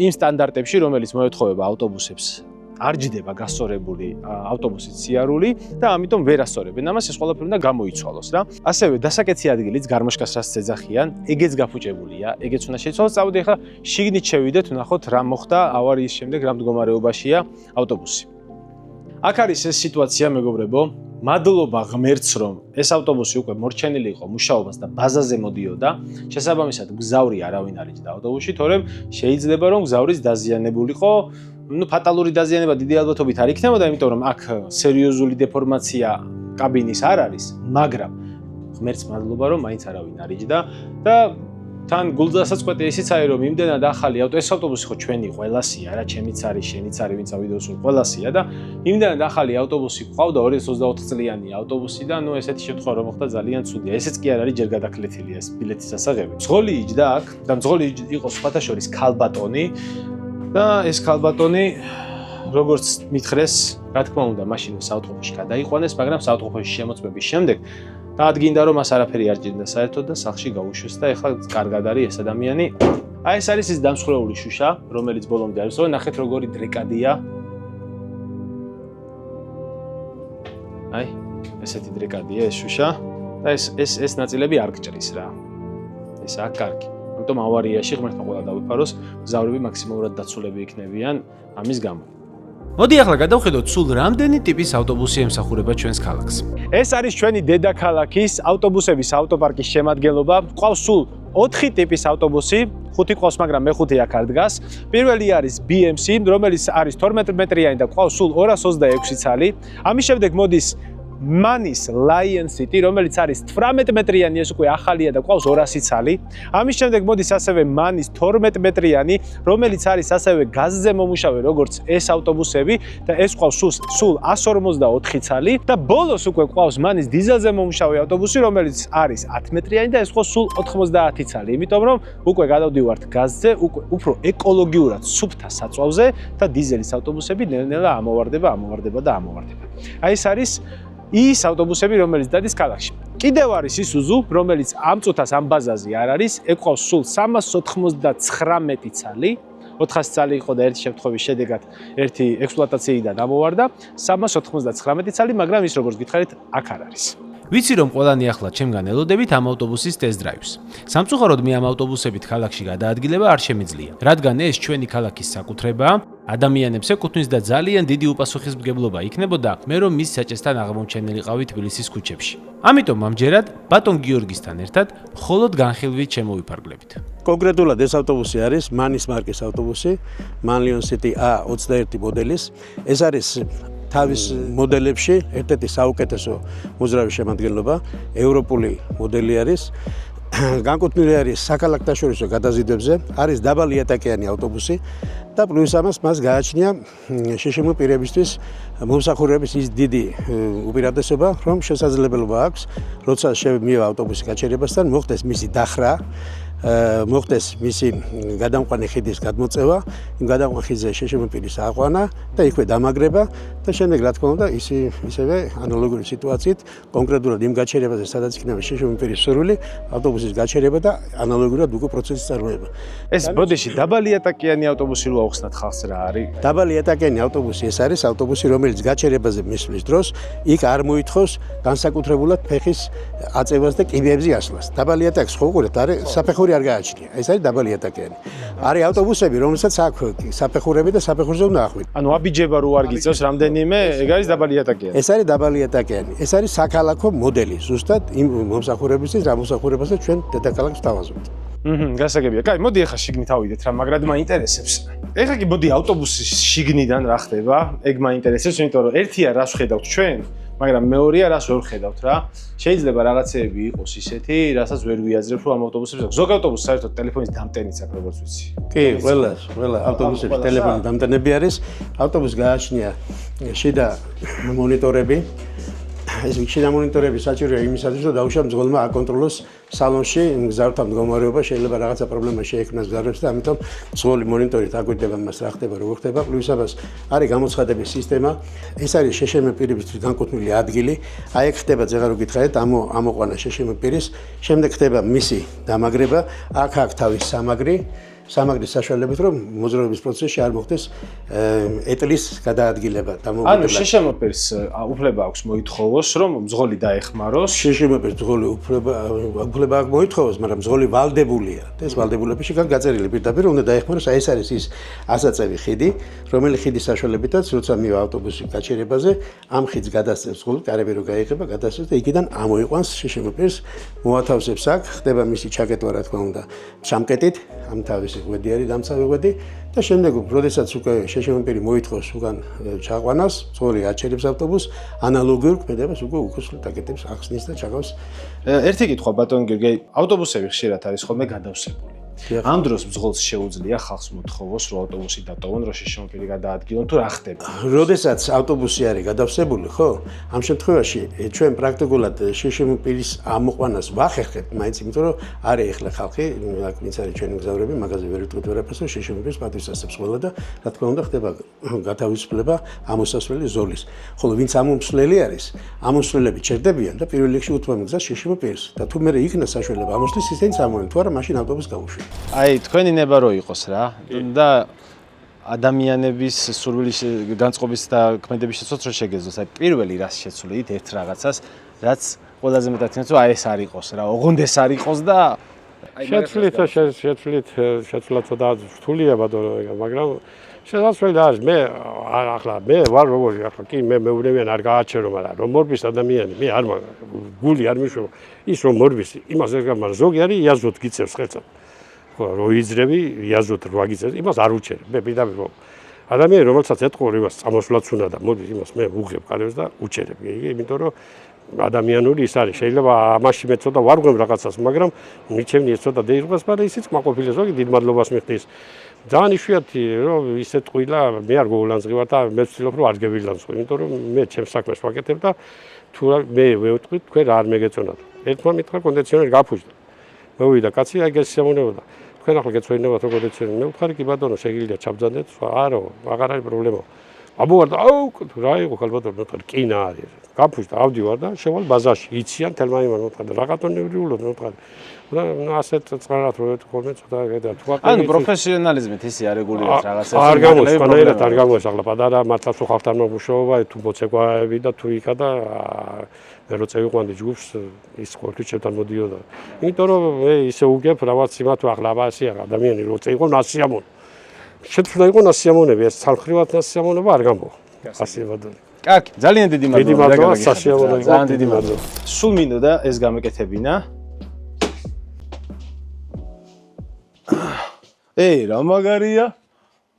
იმ სტანდარტებში, რომელიც მოეთხოვება ავტობუსებს, არ ჯდება გასწორებული ავტობუსის სიარული და ამიტომ ვერ ასწორებენ. ამას ეს ყველაფერი უნდა გამოიცვალოს რა. ასევე დასაკეცი ადგილიც გარმოშკას რაც ეძახიან, ეგეც გაფუჭებულია, ეგეც უნდა შეიცვალოს. წავედი ახლა შიგნით შევიდეთ, ვნახოთ რა მოხდა ავარიის შემდეგ, რა მდგომარეობაშია ავტობუსი. აქ არის ეს სიტუაცია, მეგობრებო, მადლობა ღმერთს, რომ ეს ავტობუსი უკვე მორჩენილი იყო მუშაობას და ბაზაზე მოდიოდა. შესაბამისად, გზავრი არავინ არ იჯდა ავტობუსში, თორემ შეიძლება რომ გზავრიც დაზიანებულიყო. ფატალური დაზიანება დიდი ალბათობით არ იქნებოდა, იმიტომ რომ აქ სერიოზული დეფორმაცია კაბინის არ არის, მაგრამ ღმერთს მადლობა, რომ მაინც არავინ არ იჯდა და თან გულდასაწყვეტი ისიც არის, რომ იმდენად ახალი ეს ავტობუსი ხო ჩვენი ყველასია რა, ჩემიც არის, შენიც არის, ვინც ავიდეოს ყველასია და იმდენად ახალი ავტობუსი ყავდა 2024 წლიანი ავტობუსი და ესეთი შემთხვევა რომ მოხდა ძალიან ცუდია. ესეც კი არ არის ჯერ გადაკლეთილი ეს ბილეთის ასაღები. მძღოლი იჯდა აქ და მძღოლი იყო სხვათა შორის ქალბატონი და ეს ქალბატონი როგორც მითხრეს, რა თქმა უნდა, მაშინ საავადმყოფოში გადაიყვანეს, მაგრამ საავადმყოფოში შემოწმების შემდეგ დაადგინდა რომ მას არაფერი არ ჭირდა საერთოდ და სახლში გაუშვეს და ეხლა კარგად არის ეს ადამიანი. აი ეს არის ის დამსხვრეული შუშა, რომელიც ბოლომდე არის. ნახეთ როგორი დრეკადია. აი, ესეთი დრეკადია ეს შუშა და ეს ნაწილები არ გჭრის რა. ესაა კარგი. ამიტომ ავარიაში ღმერთმა ყველა დავიფაროს, გზავრები მაქსიმალურად დაცულები იქნებიან ამის გამო. მოდი ახლა გადავხედოთ სულ რამდენი ტიპის ავტობუსი ემსახურება ჩვენს ქალაქს. ეს არის ჩვენი დედაქალაქის ავტობუსების ავტოპარკის შემადგენლობა. ყავს სულ 4 ტიპის ავტობუსი, 5 ყავს, მაგრამ მეხუთე აქ არ დგას. პირველი არის BMC, რომელიც არის 12 მეტრიანი და ყავს სულ 226 ცალი. ამის შემდეგ მოდის Manis Lion City, რომელიც არის 18 მეტრიანი, ეს უკვე ახალია და ყავს 200 ცალი. ამის შემდეგ მოდის ასევე Manis 12 მეტრიანი, რომელიც არის ასევე გაზზე მომუშავე, როგორც ეს ავტობუსები და ეს ყავს სულ 154 ცალი და ბოლოს უკვე ყავს Manis დიზელზე მომუშავე ავტობუსი, რომელიც არის 10 მეტრიანი და ეს ყავს სულ 90 ცალი. იმიტომ რომ უკვე გადავდივართ გაზზე, უფრო ეკოლოგიურად სუფთა საწვავზე და დიზელის ავტობუსები ნელ-ნელა ამოვარდება. აი ეს არის ის ავტობუსები, რომელიც დადის ქალაქში. კიდევ არის Isuzu, რომელიც ამ წუთას ამ ბაზაზე არ არის, ეყავს სულ 399 ცალი. 400 ცალი იყო და ერთი შემთხვევის შედეგად ერთი ექსპლუატაციიდან ამოვარდა 399 ცალი, მაგრამ ის როგორც გითხარით, აქ არ არის. ვიცი რომ ყველანი ახლა ჩემგან ელოდებით ამ ავტობუსის ტესტ-დრაივს. სამწუხაროდ მე ამ ავტობუსებით ქალაქში გადაადგილება არ შემიძლია, რადგან ეს ჩვენი ქალაქის საკუთრებაა, ადამიანებს ეკუთვნის და ძალიან დიდი უპასუხისმგებლობა იქნებოდა მე რომ მის საჭესთან აღმოჩენილიყავი თბილისის ქუჩებში. ამიტომ ამჯერად ბატონ გიორგისთან ერთად მხოლოდ განხილვით შემოვიფარგლებით. კონკრეტულად ეს ავტობუსი არის Manis მარკის ავტობუსი, Lion City A21 მოდელის. ეს არის თავის მოდელებში ერთ-ერთი საუკეთესო მოძრავი შემადგენლობა, ევროპული მოდელი არის. განკუთვნილი არის საქალაქთაშორისო გადაზიდვებზე, არის დაბალი ატაკიანი ავტობუსი და პლუს ამას მას გააჩნია შშმ პირებისთვის მომსახურების ის დიდი უპირატესობა, რომ შესაძლებლობა აქვს, როცა შემივა ავტობუსი გაჩერებასთან, მოხდეს მისი დახრა, მოხდეს მისი გადამყვანი ხიდის გადმოწევა, იმ გადამყვან ხიდზე შშმ პირის აყვანა და იქვე დამაგრება და შემდეგ რა თქმა უნდა ისევე ანალოგური სიტუაციით კონკრეტულად იმ გაჩერებაზე, სადაც იქნება შშმ პირის სურვილი, ავტობუსის გაჩერება და ანალოგურად უკვე პროცესის წარმოება. ეს ბოდიში დაბალი ატაკიანი ავტობუსი რო ახსნათ ხალხს რა არის? დაბალი ატაკიანი ავტობუსი ეს არის ავტობუსი, რომელიც გაჩერებაზე მისვლის დროს იქ არ მოითხოვს განსაკუთრებულად ფეხის აწევას და კიბეებზე ასვლას. დაბალი ატაკს ხო უყურეთ, არის საფეხური არ გააჩნია. ეს არის დაბალი ატაკიანი. არის ავტობუსები, რომელსაც აქვს საფეხურები და საფეხურზე უნდა ახვიდე. ანუ აბიჯება რო არ გიწევს რამდენიმე, ეგ არის დაბალი ატაკიანი. ეს არის დაბალი ატაკიანი. ეს არის საქალაქო მოდელი, ზუსტად იმ მომსახურებისთვის, რა მომსახურებასაც ჩვენ დედაქალაქს ვთავაზობთ. გასაგებია. კაი, მოდი ახლა შიგნით ავიდეთ რა, მაგრამ მაინტერესებს. ეხლა კი მოდი ავტობუსის შიგნიდან რა ხდება? ეგ მაინტერესებს, იმიტომ რომ ერთია რას ვხედავთ ჩვენ, მაგრამ მეორეა რას ვერ ვხედავთ რა. შეიძლება რაღაცეები იყოს ისეთი, რასაც ვერ ვიაზრებთ, რომ ამ ავტობუსებს აქვს. ზოგ ავტობუსს საერთოდ ტელეფონის დამტენიც აქვს, როგორც ვიცი. კი, ყველა ავტობუსებში ტელეფონის დამტენები არის. ავტობუსს გააჩნია შიდა მონიტორები. ეს შიდა მონიტორები საჭიროა იმისათვის, რომ დაუშვათ მძღოლმა აკონტროლოს სალონში მგზავრთა მდგომარეობა, შეიძლება რაღაცა პრობლემა შეექმნას მგზავრებს და ამიტომ მძღოლი მონიტორით აკვირდება მას რა ხდება, როგორ ხდება. პლუს ამას არის გამოცხადების სისტემა. ეს არის შშმ პირებისთვის განკუთვნილი ადგილი. აი ეგ ხდება ზეღარ რო გითხარით, ამოყვანა შშმ პირის, შემდეგ ხდება მისი დამაგრება. აქ აქვს თავის სამაგრი. სამაგრის საშუალებით, რომ მოძრაობის პროცესში არ მოხდეს ეტლის გადაადგილება. ანუ შეშემოპირს უფლება აქვს მოითხოვოს, რომ მძღოლი დაეხმაროს. შეშემოპირს მძღოლი უფლება აქვს მოითხოვოს, მაგრამ მძღოლი ვალდებულია. ეს ვალდებულების შიგან გაწერილი პირდაპირ უნდა დაეხმაროს. ეს არის ის ასაწევი ხიდი, რომელიც ხიდის საშუალებითაც, როცა მივა ავტობუსი გაჩერებაზე, ამ ხიდს გადასცემს მძღოლი, კარები რო გაიღება, გადასცემს და იქიდან ამოიყვანს შეშემოპირს, მოათავსებს აქ, ხდება მისი ჩაკეტვა, რა თქმა უნდა, შამკეტით, ამ თავისი ღვედი არის დამცავი ღვედი და შემდეგ, როდესაც უკვე შეშემოპირი მოითხოვს უკან ჩაყვანას, მძღოლი აჩერებს ავტობუსს, ანალოგიურ ქმედებას უკვე უკუსლად აკეთებს, ახსნის და ჩაგავს. ერთი კითხვა ბატონ გიორგი, ავტობუსები ხშირად არის ხოლმე გადავსებული. ამ დროს მძღოლს შეუძლია ხალხს მოთხოვოს, რომ ავტობუსი დატოვონ, რომ შეშემოპირი გადაადგილონ თუ რა ხდება? როდესაც ავტობუსი არის გადავსებული, ხო? ამ შემთხვევაში ჩვენ პრაქტიკულად შეშემოპირის ამოყვანას ვახერხებთ, მაინც იმიტომ რომ არის ახლა ხალხი, აქ ვინც არის ჩვენი მგზავრები, მაგაზე ვერ ვიტყვით ვერაფერს, რომ შეშემოპირს პატივსაცემს ყველა და რა თქმა უნდა ხდება გათავისუფლება ამოსასვლელი ზოლის. ხოლო ვინც ამომსვლელი არის, ამომსვლელები ჩერდებიან და პირველ რიგში უთმობენ გზას შეშემოპირს და თუ მე იქნა საშუალება ამოსვლის, ისინი წამოვლენ, თუ არა მაშინ ავტობუსს გაუშვენ. აი, თქვენი ნება რო იყოს რა და ადამიანების სურვილის განწყობის და ქმედების შეცვლაც რო შეგეძლოს. აი, პირველი რას შეცვლით ერთ რაღაცას, რაც ყველაზე მეტად თქოს, რომ აი ეს არ იყოს რა, ოღონდ ეს არ იყოს და შეცვლით შეცვლაც და რთულია ბატონო, მაგრამ შესაძლოა არის მე ვარ როგორი ახლა კი მე მეურნევიან არ გააჩერო, მაგრამ რომ მორბის ადამიანი მე არ გული არ მიშვება ის რომ მორბის იმას არ გამარ ზოგი არის იაზოთ გიწევს ხელსა ხო რო იძრები იაზოთ რო აგიწევს იმას არ უჩერებ მე პირდაპირ რომ ადამიანი რომელსაც ეთყობ იმას წამოსვლაც უნდა და მოდი იმას მე უღებ კარებს და უჩერებ იმიტომ რომ ადამიანური ის არის შეიძლება ამაში მე ცოტა ვარ გვեմ რაღაცას მაგრამ მიჩემნი ეს ცოტა დეირობას მაგრამ ისიც კმაყოფილი ზოგი დიდ მადლობას მიხდის ძალიან იშვიათი რომ ისე ტყუილა მე არ გოულანძღივარ და მე ვცდილობ რომ არ გევილანძღო იმიტომ რომ მე ჩემს საქმეს ვაკეთებ და თუ მე ვეუტყვი თქვენ რა არ მეგეწონათ ერთმა მითხრა კონდიციონერი გაფუჭდა მოვიდა კაცი აი გესიამოვნებოდა თქვენ ახლა გეცვენებათ რომ კონდიციონერი მე ვთხარი კი ბატონო შეგიძლია ჩაბძანდეთ არა აღარ არის პრობლემა აბუარ და აუ რა იყო ხალბატონო მოთხრა კინა არის გაფუჭდა ავდივარ და შევალ ბაზარში იციან თელმაიმან მოთხრა რაღაცონებრივულად მოთხრა და ასეთ წყარად რო ეთქოლმე ცოტა თუ ანუ პროფესიონალიზმით ისე არეგულირებს რაღაცას არ გამოიყენებათ არ გამოეს ახლა პატარა მართლაც ხალხთან მუშაობა თუ მოცეკვაები და თუ იქა და მე რო წევიყვანდი ჯგუფს ის ყოველთვის ჩემთან მოდიოდა იმიტომ რომ მე ისე უგებ რაღაც იმათ ახლა აბასია ადამიანი რო წეიყო ნასიამონ შეცვლა იყო ნასიამონები ეს ცალხრივად ნასიამონება არ გამოვა ასე ბატონო კაკი ძალიან დიდი მადლობა სასიამოვნო ძალიან დიდი მადლობა სულ მინდოდა ეს გამეკეთებინა რა მაგარია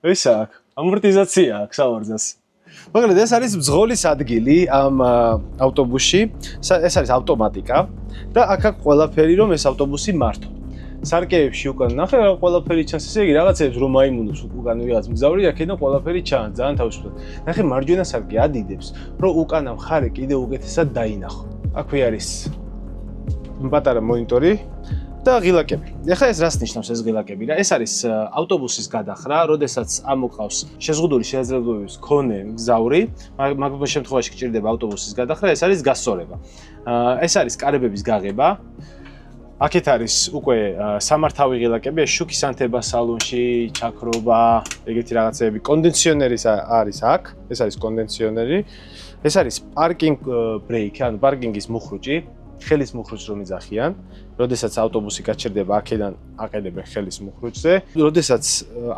ეს აქ ამორტიზაცია აქვს სავარძას მაგრამ ეს არის მძღოლის ადგილი ამ ავტობუსში ეს არის ავტომატიკა და აქ აქვს ყველაფერი რომ ეს ავტობუსი მართო სარკეებში უკან ნახე რა ყველაფერი ჩანს ესე იგი რაღაცებს რომ აიმუნოს უკან ვიღაც მგზავრი აქედან ყველაფერი ჩანს ძალიან თავისუფლად ნახე მარჯვენა სარკე ადიდებს რომ უკანა მხარე კიდე უკეთესად დაინახო აქვე არის პატარა მონიტორი და ღილაკები. ეხლა ეს რას ნიშნავს ეს ღილაკები რა? ეს არის ავტობუსის გადახრა, როდესაც ამოყავს შეზღუდული შესაძლებლობების მქონე მგზავრი, მაგ შემთხვევაში გჭირდება ავტობუსის გადახრა, ეს არის გასწორება. ეს არის კარებების გაღება. აქეთ არის უკვე სამართავი ღილაკები, შუქის ანთება სალონში, ჩაქრობა, ეგეთი რაღაცები, კონდიციონერი არის აქ, ეს არის კონდიციონერი. ეს არის პარკინგ ბრეიკი, ანუ პარკინგის მუხრუჭი. ხელის მუხრუჭს რომ იძახიან, როდესაც ავტობუსი გაჩერდება, აქედან აყენებენ ხელის მუხრუჭზე. როდესაც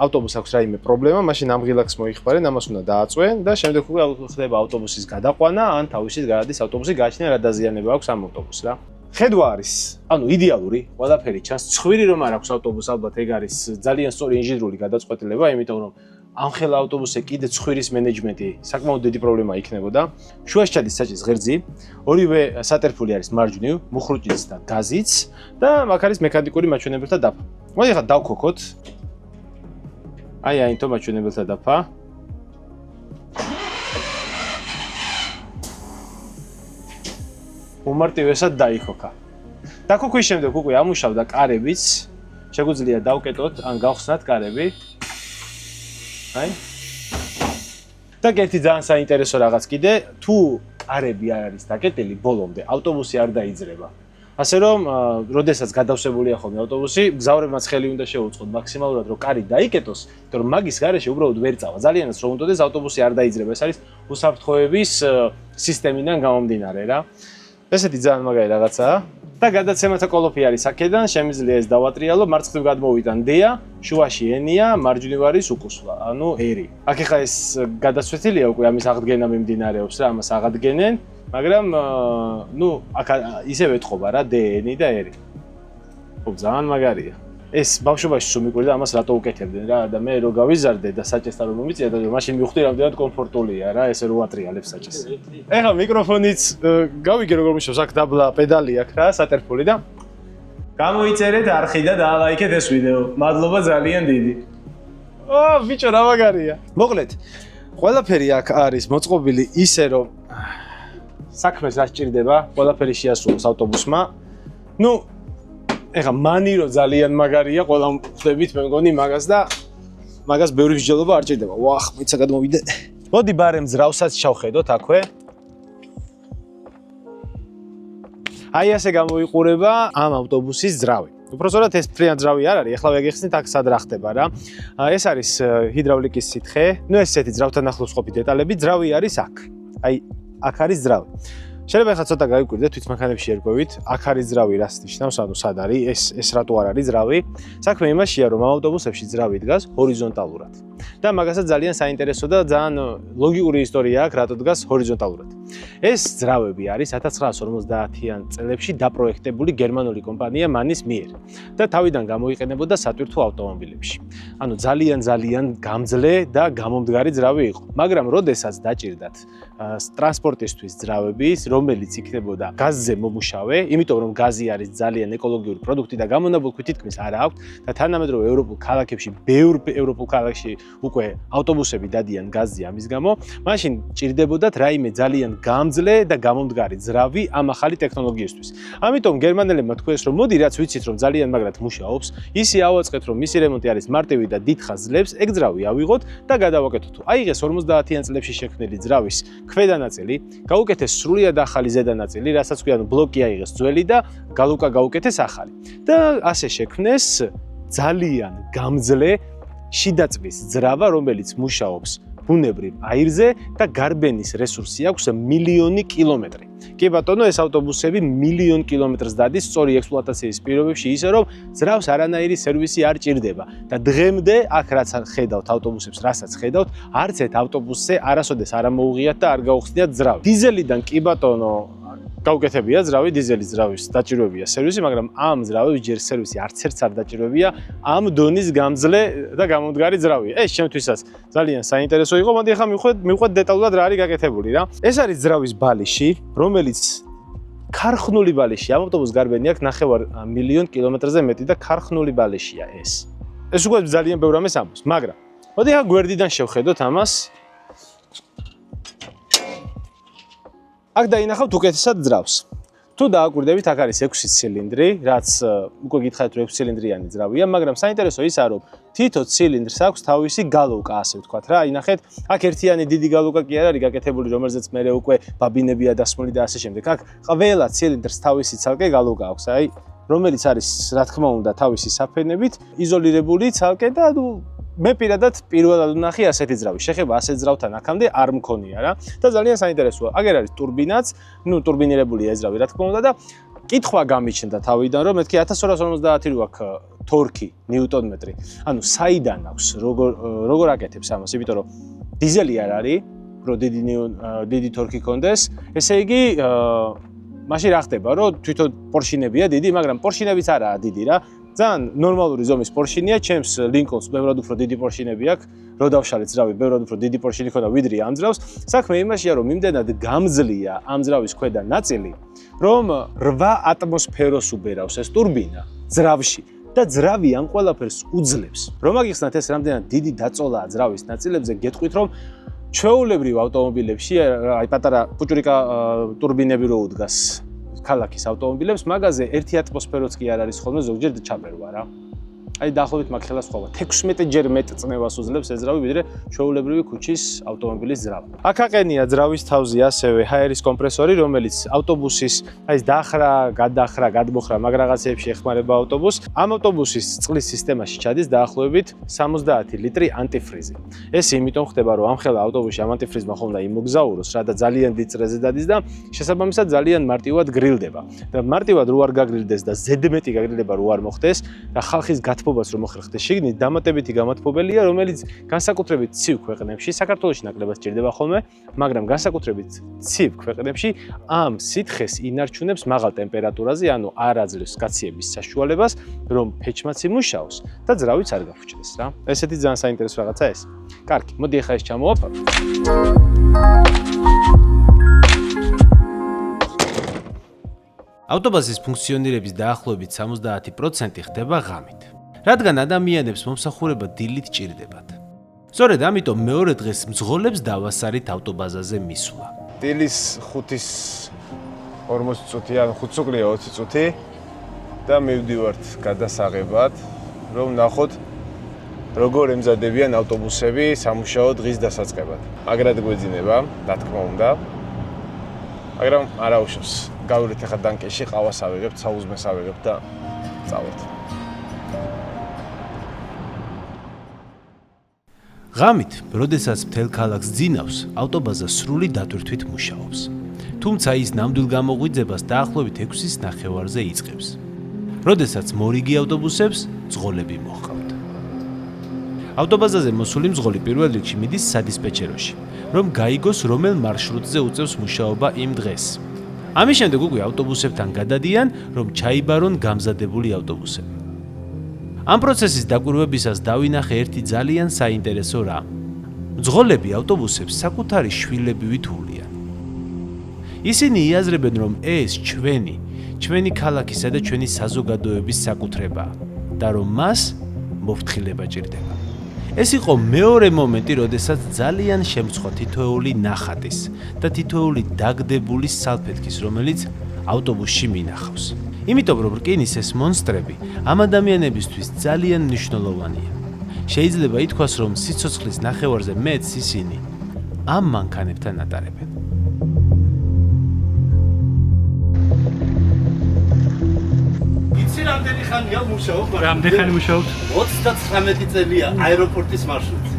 ავტობუსს აქვს რაიმე პრობლემა, მაშინ ამ ღილაკს მოიხმარენ, ამას უნდა დააწვენ და შემდეგ უკვე ხდება ავტობუსის გადაყვანა, ან თავისით გადის ავტობუსი, გააჩნია რა დაზიანება აქვს ამ ავტობუსს რა. ხედვა არის, ანუ იდეალური, ყველაფერი ჩანს. ცხვირი რომ არ აქვს ავტობუსს, ალბათ ეგ არის ძალიან სწორი ინჟინერული გადაწყვეტილება, იმიტომ რომ ამ ხელა ავტობუსზე კიდე ცხვირის მენეჯმენტი საკმაოდ დიდი პრობლემა იქნებოდა. შუაში ჩადის საჭის ღერძი, ორივე სატერფული არის მარჯვნივ, მუხრუჭიც და გაზიც და აქ არის მექანიკური მაჩვენებელთა დაფა. მოდი ახლა დავქოქოთ. აი აინთო მაჩვენებელთა დაფა. უმარტივესად დაიქოქა. დაქოქვის შემდეგ უკვე ამუშავდა კარებიც. შეგვიძლია დავკეტოთ ან გავხსნათ კარები. აი. და ერთი ძალიან საინტერესო რაღაც კიდე, თუ კარები არ არის დაკეტილი ბოლომდე, ავტობუსი არ დაიძრება. ასე რომ, როდესაც გადავსებულია ხოლმე ავტობუსი, გზავრებმაც ხელი უნდა შეუწყოთ მაქსიმალურად, რომ კარი დაიკეტოს, იმიტომ რომ მაგის გარეშე უბრალოდ ვერ წავა. ძალიანაც რომ უნდადეს ავტობუსი არ დაიძრება, ეს არის უსაფრთხოების სისტემიდან გამომდინარე რა. ესეთი ძალიან მაგარი რაღაცაა. და გადაცემათა კოლოფი არის აქედან, შემიძლია ეს დავატრიალო, მარცხნივ გადმოვიტან დია, შუაში ენია, მარჯვნივ არის უკუსვლა, ანუ ერი. აქ ახლა ეს გადაწყვეტილია უკვე ამის აღდგენა მიმდინარეობს რა, ამას აღადგენენ, მაგრამ ნუ აქ ისევ ეთყობა რა, დ-ენი და ერი. ხო, ძალიან მაგარია. ეს ბავშვობაში თუ მიკვირდა ამას რატო უკეთებდნენ რა და მე რო გავიზარდე და საჭესთან რომ მომიწია და მაშინ მივხვდი რამდენად კომფორტულია რა ესე რო ატრიალებს საჭეს. ეხლა მიკროფონიც გავიგე როგორ მუშაობს აქ დაბლა პედალი აქვს რა სატერფული და გამოიწერეთ არხი და დაალაიქეთ ეს ვიდეო. მადლობა ძალიან დიდი. ბიჭო რა მაგარია. მოკლედ ყველაფერი აქ არის მოწყობილი ისე რომ საქმეს რა სჭირდება, ყველაფერი შეასრულოს ავტობუსმა. ნუ ეხა მანირო ძალიან მაგარია, ყველა ხვდებით მე მგონი მაგას და მაგას ბევრი მსჯელობა არ ჭირდება. ვახ, მიცა გადმოვიდე. მოდი ბარემ ძრავსაც ჩავხედოთ აქვე. აი ასე გამოიყურება ამ ავტობუსის ძრავი. უпростоრად ეს ფრიან ძრავი არ არის, ეხლა ვეგეხსნით აქ სად რა ხდება რა. ეს არის ჰიდრავლიკის სითხე. ნუ ესეთი ძრავთან ახლოს ყოფი დეტალები, ძრავი არის აქ. აი აქ არის ძრავი. შეიძლება ახლა ცოტა გაიკვირდეთ თვითმანქანებში ერკვევით, აქ არის ძრავი რას ნიშნავს, ანუ სად არის, ეს რატო არ არის ძრავი. საქმე იმაშია, რომ ამ ავტობუსებში ძრავი დგას ჰორიზონტალურად. და მაგასაც ძალიან საინტერესო და ძალიან ლოგიკური ისტორია აქვს, რატო დგას ჰორიზონტალურად. ეს ძრავები არის 1950-იან წლებში დაპროექტებული გერმანული კომპანია მანის მიერ და თავიდან გამოიყენებოდა სატვირთო ავტომობილებში. ანუ ძალიან გამძლე და გამომდგარი ძრავი იყო. მაგრამ როდესაც დაჭირდათ ტრანსპორტისთვის ძრავები, რომელიც იქნებოდა გაზზე მომუშავე, იმიტომ რომ გაზი არის ძალიან ეკოლოგიური პროდუქტი და გამონაბოლქვი თითქმის არ აქვს და თანამედროვე ევროპულ ქალაქებში, ბევრ ევროპულ ქალაქში უკვე ავტობუსები დადიან გაზზე ამის გამო, მაშინ ჭირდებოდათ რაიმე ძალიან გამძლე და გამომდგარი ძრავი ამ ახალი ტექნოლოგიისთვის. ამიტომ გერმანელებმა თქვეს, რომ მოდი რაც ვიცით, რომ ძალიან მაგრად მუშაობს, ისე ავაწყეთ, რომ მისი რემონტი არის მარტივი და დიდ ხაზს ძლებს, ეგ ძრავი ავიღოთ და გადავაკეთოთ. აიღეს 50-იან წლებში შექმნილი ძრავის ქვედა ნაწილი, გაუკეთეს სრულიად ახალი ზედა ნაწილი, რასაც ქვია, ბლოკი აიღეს ძველი და გალუკა გაუკეთეს ახალი. და ასე შექმნეს ძალიან გამძლე შიდაწვის ძრავა, რომელიც მუშაობს ბუნებრივ აირზე და გარბენის რესურსი აქვს 1,000,000 კილომეტრი. კი ბატონო, ეს ავტობუსები 1,000,000 კილომეტრს დადის სწორი ექსპლუატაციის პირობებში, ისე რომ ძრავს არანაირი სერვისი არ ჭირდება. და დღემდე აქ რაც ხედავთ ავტობუსებს, რასაც ხედავთ, არც ერთ ავტობუსზე არასოდეს არ მოუღიათ და არ გაუხსნიათ ძრავი. დიზელიდან კი ბატონო გაუკეთებია ძრავი, დიზელის ძრავის დაჭირვებია სერვისი, მაგრამ ამ ძრავებს ჯერ სერვისი არც ერთს არ დაჭირვებია ამ დონის გამძლე და გამომდგარი ძრავი. ეს შემთხვევასაც ძალიან საინტერესო იყო. მოდი ახლა მივხვდეთ დეტალურად რა არის გაკეთებული რა. ეს არის ძრავის ბალიში, რომელიც ქარხნული ბალიში. ამ ავტობუს გარბენი აქვს 9,000,000 კილომეტრზე მეტი და ქარხნული ბალიშია ეს. ეს უკვე ძალიან ბევრ ამას ამბობს, მაგრამ მოდი ახლა გვერდიდან შევხედოთ ამას. აქ დაინახავთ უკეთესად ძრავს. თუ დააკვირდებით, აქ არის 6 ცილინდრი, რაც უკვე გითხარით, რომ 6 ცილინდრიანი ძრავია, მაგრამ საინტერესო ისაა, რომ თითო ცილინდრს აქვს თავისი გალუკა, ასე ვთქვათ რა. ინახეთ, აქ ერთიანი დიდი გალუკა კი არ არის გაკეთებული, რომელზეც მერე უკვე ბაბინებია დასმული და ასე შემდეგ. აქ ყველა ცილინდრს თავისი ცალკე გალუკა აქვს, აი, რომელიც არის, რა თქმა უნდა, თავისი საფენებით იზოლირებული ცალკე და მე პირადად პირველად ვნახე ასეთი ძრავი. შეხება ასეთ ძრავთან აქამდე არ მქონია რა. და ძალიან საინტერესოა. აგერ არის ტურბინაც, ნუ ტურბინირებულია ეს ძრავი, რა თქმა უნდა და კითხვა გამიჩნდა თავიდან, რომ მეთქი 1250 რო აქვს თორქი ნიუტონ-მეტრი. ანუ საიდან აქვს, როგორ აკეთებს ამას, იმიტომ რომ დიზელი არ არის, რომ დიდი თორქი კონდეს. ესე იგი, მაშინ რა ხდება, რომ თვითონ პორშინებია დიდი, მაგრამ პორშინებიც არაა დიდი რა. ძალიან ნორმალური ზომის პორშინია, ჩემს ლინკოლნს ბევრად უფრო დიდი პორშინები აქვს, რო დავშალეთ ძრავი, ბევრად უფრო დიდი პორშინი ხოდა ვიდრე ამ ძრავს. საქმე იმაშია, რომ იმდენად გამძლეა ამ ძრავის ქვედა ნაწილი, რომ 8 ატმოსფეროს უბერავს ეს ტურბინა ძრავში და ძრავი ამ ყველაფერს უძლებს. რომ აგიხსნათ ეს რამდენად დიდი დაწოლაა ძრავის ნაწილებზე, გეტყვით რომ ჩვეულებრივ ავტომობილებში, აი პატარა პუჭრიკა ტურბინები რო უდგას ქალაქის ავტომობილებს, მაგაზე 1 ატმოსფეროც კი არ არის ხოლმე ზოგჯერ ჩაბერვა რა. აი დაახლოებით მაგ ხელას ხვდება 16 ჯერ მეტ წნევას უძლებს ეს ძრავი, ვიდრე ჩვეულებრივი ქუჩის ავტომობილის ძრავი. აქ აყენია ძრავის თავზე ასევე ჰაერის კომპრესორი, რომელიც ავტობუსის აი დახრა, გადახრა, გადმოხრა მაგ რაღაცეებში ეხმარება ავტობუსს. ამ ავტობუსის წყლის სისტემაში ჩადის დაახლოებით 70 ლიტრი ანტიფრიზი. ეს იმიტომ ხდება, რომ ამ ხელა ავტობუსში ამ ანტიფრიზმა ხომ და იმოგზაუროს, სადაც ძალიან დიდ წრეზე დადის და შესაბამისად ძალიან მარტივად გრილდება. და მარტივად რო არ გაგრილდეს და ზედმეტი გაგრილდება რო არ მოხდეს და ხალხის გათბობას რომ მოხერხდეს შიგნით, დამატებითი გამათბობელია, რომელიც განსაკუთრებით ცივ ქვეყნებში, საქართველოში ნაკლებად სჭირდება ხოლმე, მაგრამ განსაკუთრებით ცივ ქვეყნებში ამ სითხეს ინარჩუნებს მაღალ ტემპერატურაზე, ანუ არ აძლევს გაციების საშუალებას, რომ ფეჩმაც იმუშაოს და ძრავიც არ გაფუჭდეს რა. ესეთი ძალიან საინტერესო რაღაცა ეს. კარგი, მოდი ახლა ეს ჩამოვაფარო. ავტობუსის ფუნქციონირების დაახლოებით 70% ხდება ღამით, რადგან ადამიანებს მომსახურება დილით ჭირდებათ. სწორედ ამიტომ მეორე დღეს მძღოლებს დავასარით ავტობაზაზე მისვლა. დილის 5-ის 40 წუთი, ან 5 წუთია 20 წუთი და მივდივართ გადასაღებად, რომ ნახოთ როგორ ემზადებიან ავტობუსები სამუშაო დღის დასაწყებად. მაგრად გვეძინება, რა თქმა უნდა. მაგრამ არა უშავს. გავვრით ახლა დანკეში, ყავას ავიღებთ, საუზმეს ავიღებთ და წავალთ. ღამით, როდესაც მთელ ქალაქს ძინავს, ავტობაზა სრული დატვირთვით მუშაობს. თუმცა ის ნამდვილ გამოღვიძებას დაახლოებით 6-ის ნახევარზე იწყებს. როდესაც მორიგი ავტობუსებს ძღოლები მოჰყავთ. ავტობაზაზე მოსული მძღოლი პირველ რიგში მიდის სადისპეჩეროში, რომ გაიგოს რომელ მარშრუტზე უწევს მუშაობა იმ დღეს. ამის შემდეგ უკვე ავტობუსებთან გადადიან, რომ ჩაიბარონ გამზადებული ავტობუსები. ამ პროცესის დაკვირვებისას დავინახე ერთი ძალიან საინტერესო რამ. მძღოლები ავტობუსებს საკუთარი შვილებივით ულიან. ისინი იაზრებენ, რომ ეს ჩვენი ქალაქისა და ჩვენი საზოგადოების საკუთრებაა და რომ მას მოფრთხილება ჭირდება. ეს იყო მეორე მომენტი, როდესაც ძალიან შემწყვა თითოეული ნახატის და თითოეული დაგდებული სალფეთქის, რომელიც ავტობუსში მინახავს. იმიტომ რომ რკინის ეს მონსტრები ამ ადამიანებისთვის ძალიან მნიშვნელოვანია. შეიძლება ითქვას, რომ სიცოცხლის ნახევარზე მეტს ისინი ამ მანქანებთან ატარებენ. რამდენი ხანია მუშაობ? რამდენი ხანი მუშაობთ? 39 წელია აეროპორტის მარშრუტი.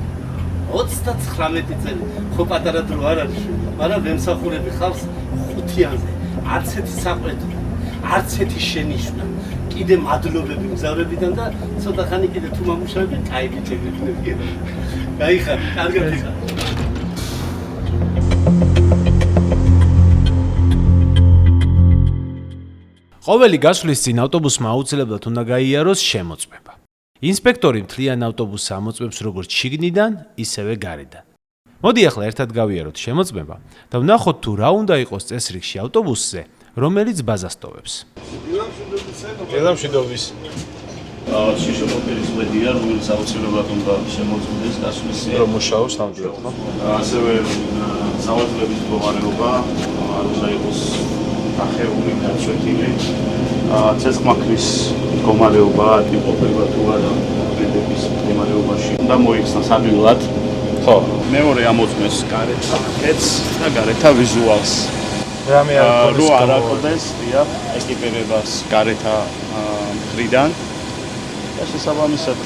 39 წელი. ხო პატარა დრო არ არის, მაგრამ ვემსახურები ხალხს 5-იანზე. არც ერთი საყვედური, არც ერთი შენიშვნა. კიდე მადლობები მგზავრებიდან და ცოტა ხანი კიდე თუ მომუშავებენ, კაი გიჭირდება. გაიხარ, კარგად იხარ. ყოველი გასვლის წინ ავტობუსმა აუცილებლად უნდა გაიაროს შემოწმება. ინსპექტორი მთლიან ავტობუსს ამოწმებს როგორც შიგნიდან, ისევე გარედან. მოდი ახლა ერთად გავიაროთ შემოწმება და ვნახოთ თუ რა უნდა იყოს წესრიგში ავტობუსზე, რომელიც ბაზასტოვებს. ელამშვიდობის. შიშობოქელის მედია, რომელიც აუცილებლად უნდა შემოწმდეს გასვლის წინ. რომ მუშაობს ნამდვილად, ხო? ასევე სავალდებლის მდგომარეობა არ უნდა იყოს ახეული გაწვეთილი. ცეცხლმაქრის მდგომარეობა იმყოფება თუ არა კრედიტების მდგომარეობაში. უნდა მოიხსნას ადვილად. ხო. მეორე ამოწმეს გარეთა კეთს და გარეთა ვიზუალს. რამე არ არის რო არ აყოლდეს დიახ ეკიპირებას გარეთა მხრიდან. და შესაბამისად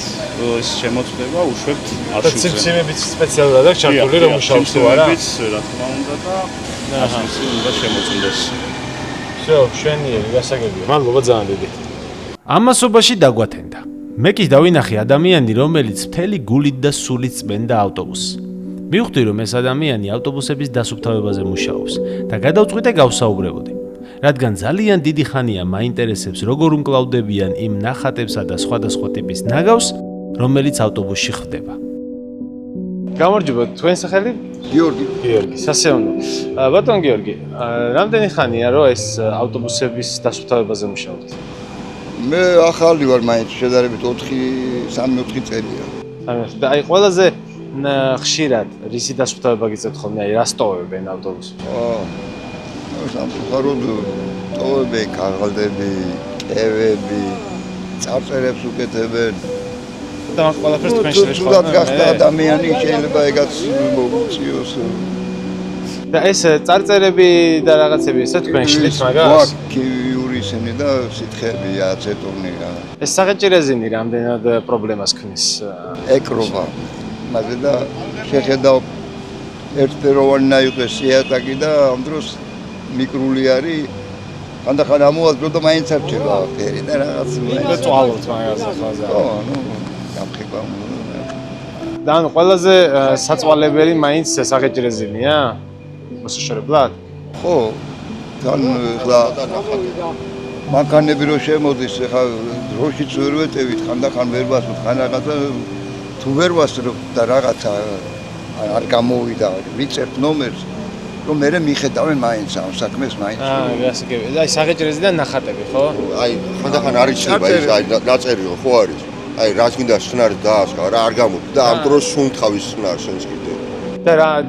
ეს შემოწმება უშვებთ მარშრუტზე. ციფრებიც სპეციალურად აქვს ჩართული რომ მუშაობს თუ არა? რა თქმა უნდა და ასეც უნდა შემოწმდეს. всё, შვენიერი, გასაგებია. მადლობა ძალიან დიდი. ამ მასობაში დაგვათენდა. მე კი დავინახე ადამიანი, რომელიც მთელი გულით და სულით წმენდა ავტობუსს. მივხვდი, რომ ეს ადამიანი ავტობუსების დასუფთავებაზე მუშაობს და გადავწყვიტე გავსაუბრებოდი. რადგან ძალიან დიდი ხანია მაინტერესებს, როგორ უმკლავდებიან იმ ნახატებსა და სხვადასხვა ტიპის ნაგავს, რომელიც ავტობუსში ხდება. გამარჯობა, თქვენ სახელი? გიორგი. გიორგი, სასეონო. ბატონ გიორგი, რამდენი ხანია რომ ეს ავტობუსების დასუფთავებაზე მუშაობთ? მე ახალი ვარ, მაინც შედარებით 3-4 წელია. და აი ყველაზე ხშირად რისი დასუფთავება გიწევთ ხოლმე? აი რა სტოვებენ ავტობუსში? სამწუხაროდ ტოვებენ ქაღალდები, კევები, წარწერებს უკეთებენ. და მაგ ყველაფერს თქვენ თუ თუნდაც გახდა ადამიანი შეიძლება ეგაც მოუწიოს. და ეს წარწერები და რაღაცები ესე თქვენ შლით მაგას? კივიური ისინი და სითხები აცეტონია. ეს საღეჭირეზინი რამდენად პრობლემას ქმნის? ეკრობა. მაგრამ და შეხედავ ერთფეროვანი აიყეს იატაკი და ამ დროს მიკრული არის. ხანდახან ამოაზრო და მაინც არჩევა ფერი და რაღაც და წვალობთ მაგას ახალზე. ხო, ნუ გამხება. და ანუ ყველაზე საწვალებელი მაინც საღეჭირეზინია? მოსაშორებლად? ხო, თან ხლა მანქანები რო შემოდის, ხა დროშიც ვერ ვეტევით, ხანდახან ვერ ვასვით, ხან რაღაცა თუ ვერ ვასწრებ და რაღაცა არ გამოვიდა, ვიწერთ ნომერს, რომ მე მიხედავენ მაინც ამ საქმეს მაინც. გასაგები. აი საღეჭირეზიდან ნახატები, ხო? აი, ხანდახან არ იცნება ის, აი დაწერიო, ხო არის? აი, რაც გინდა სცენარი დაასხა, რა არ გამოდი და ამ დროს სუნთქავის სცენარი შენს კიდე.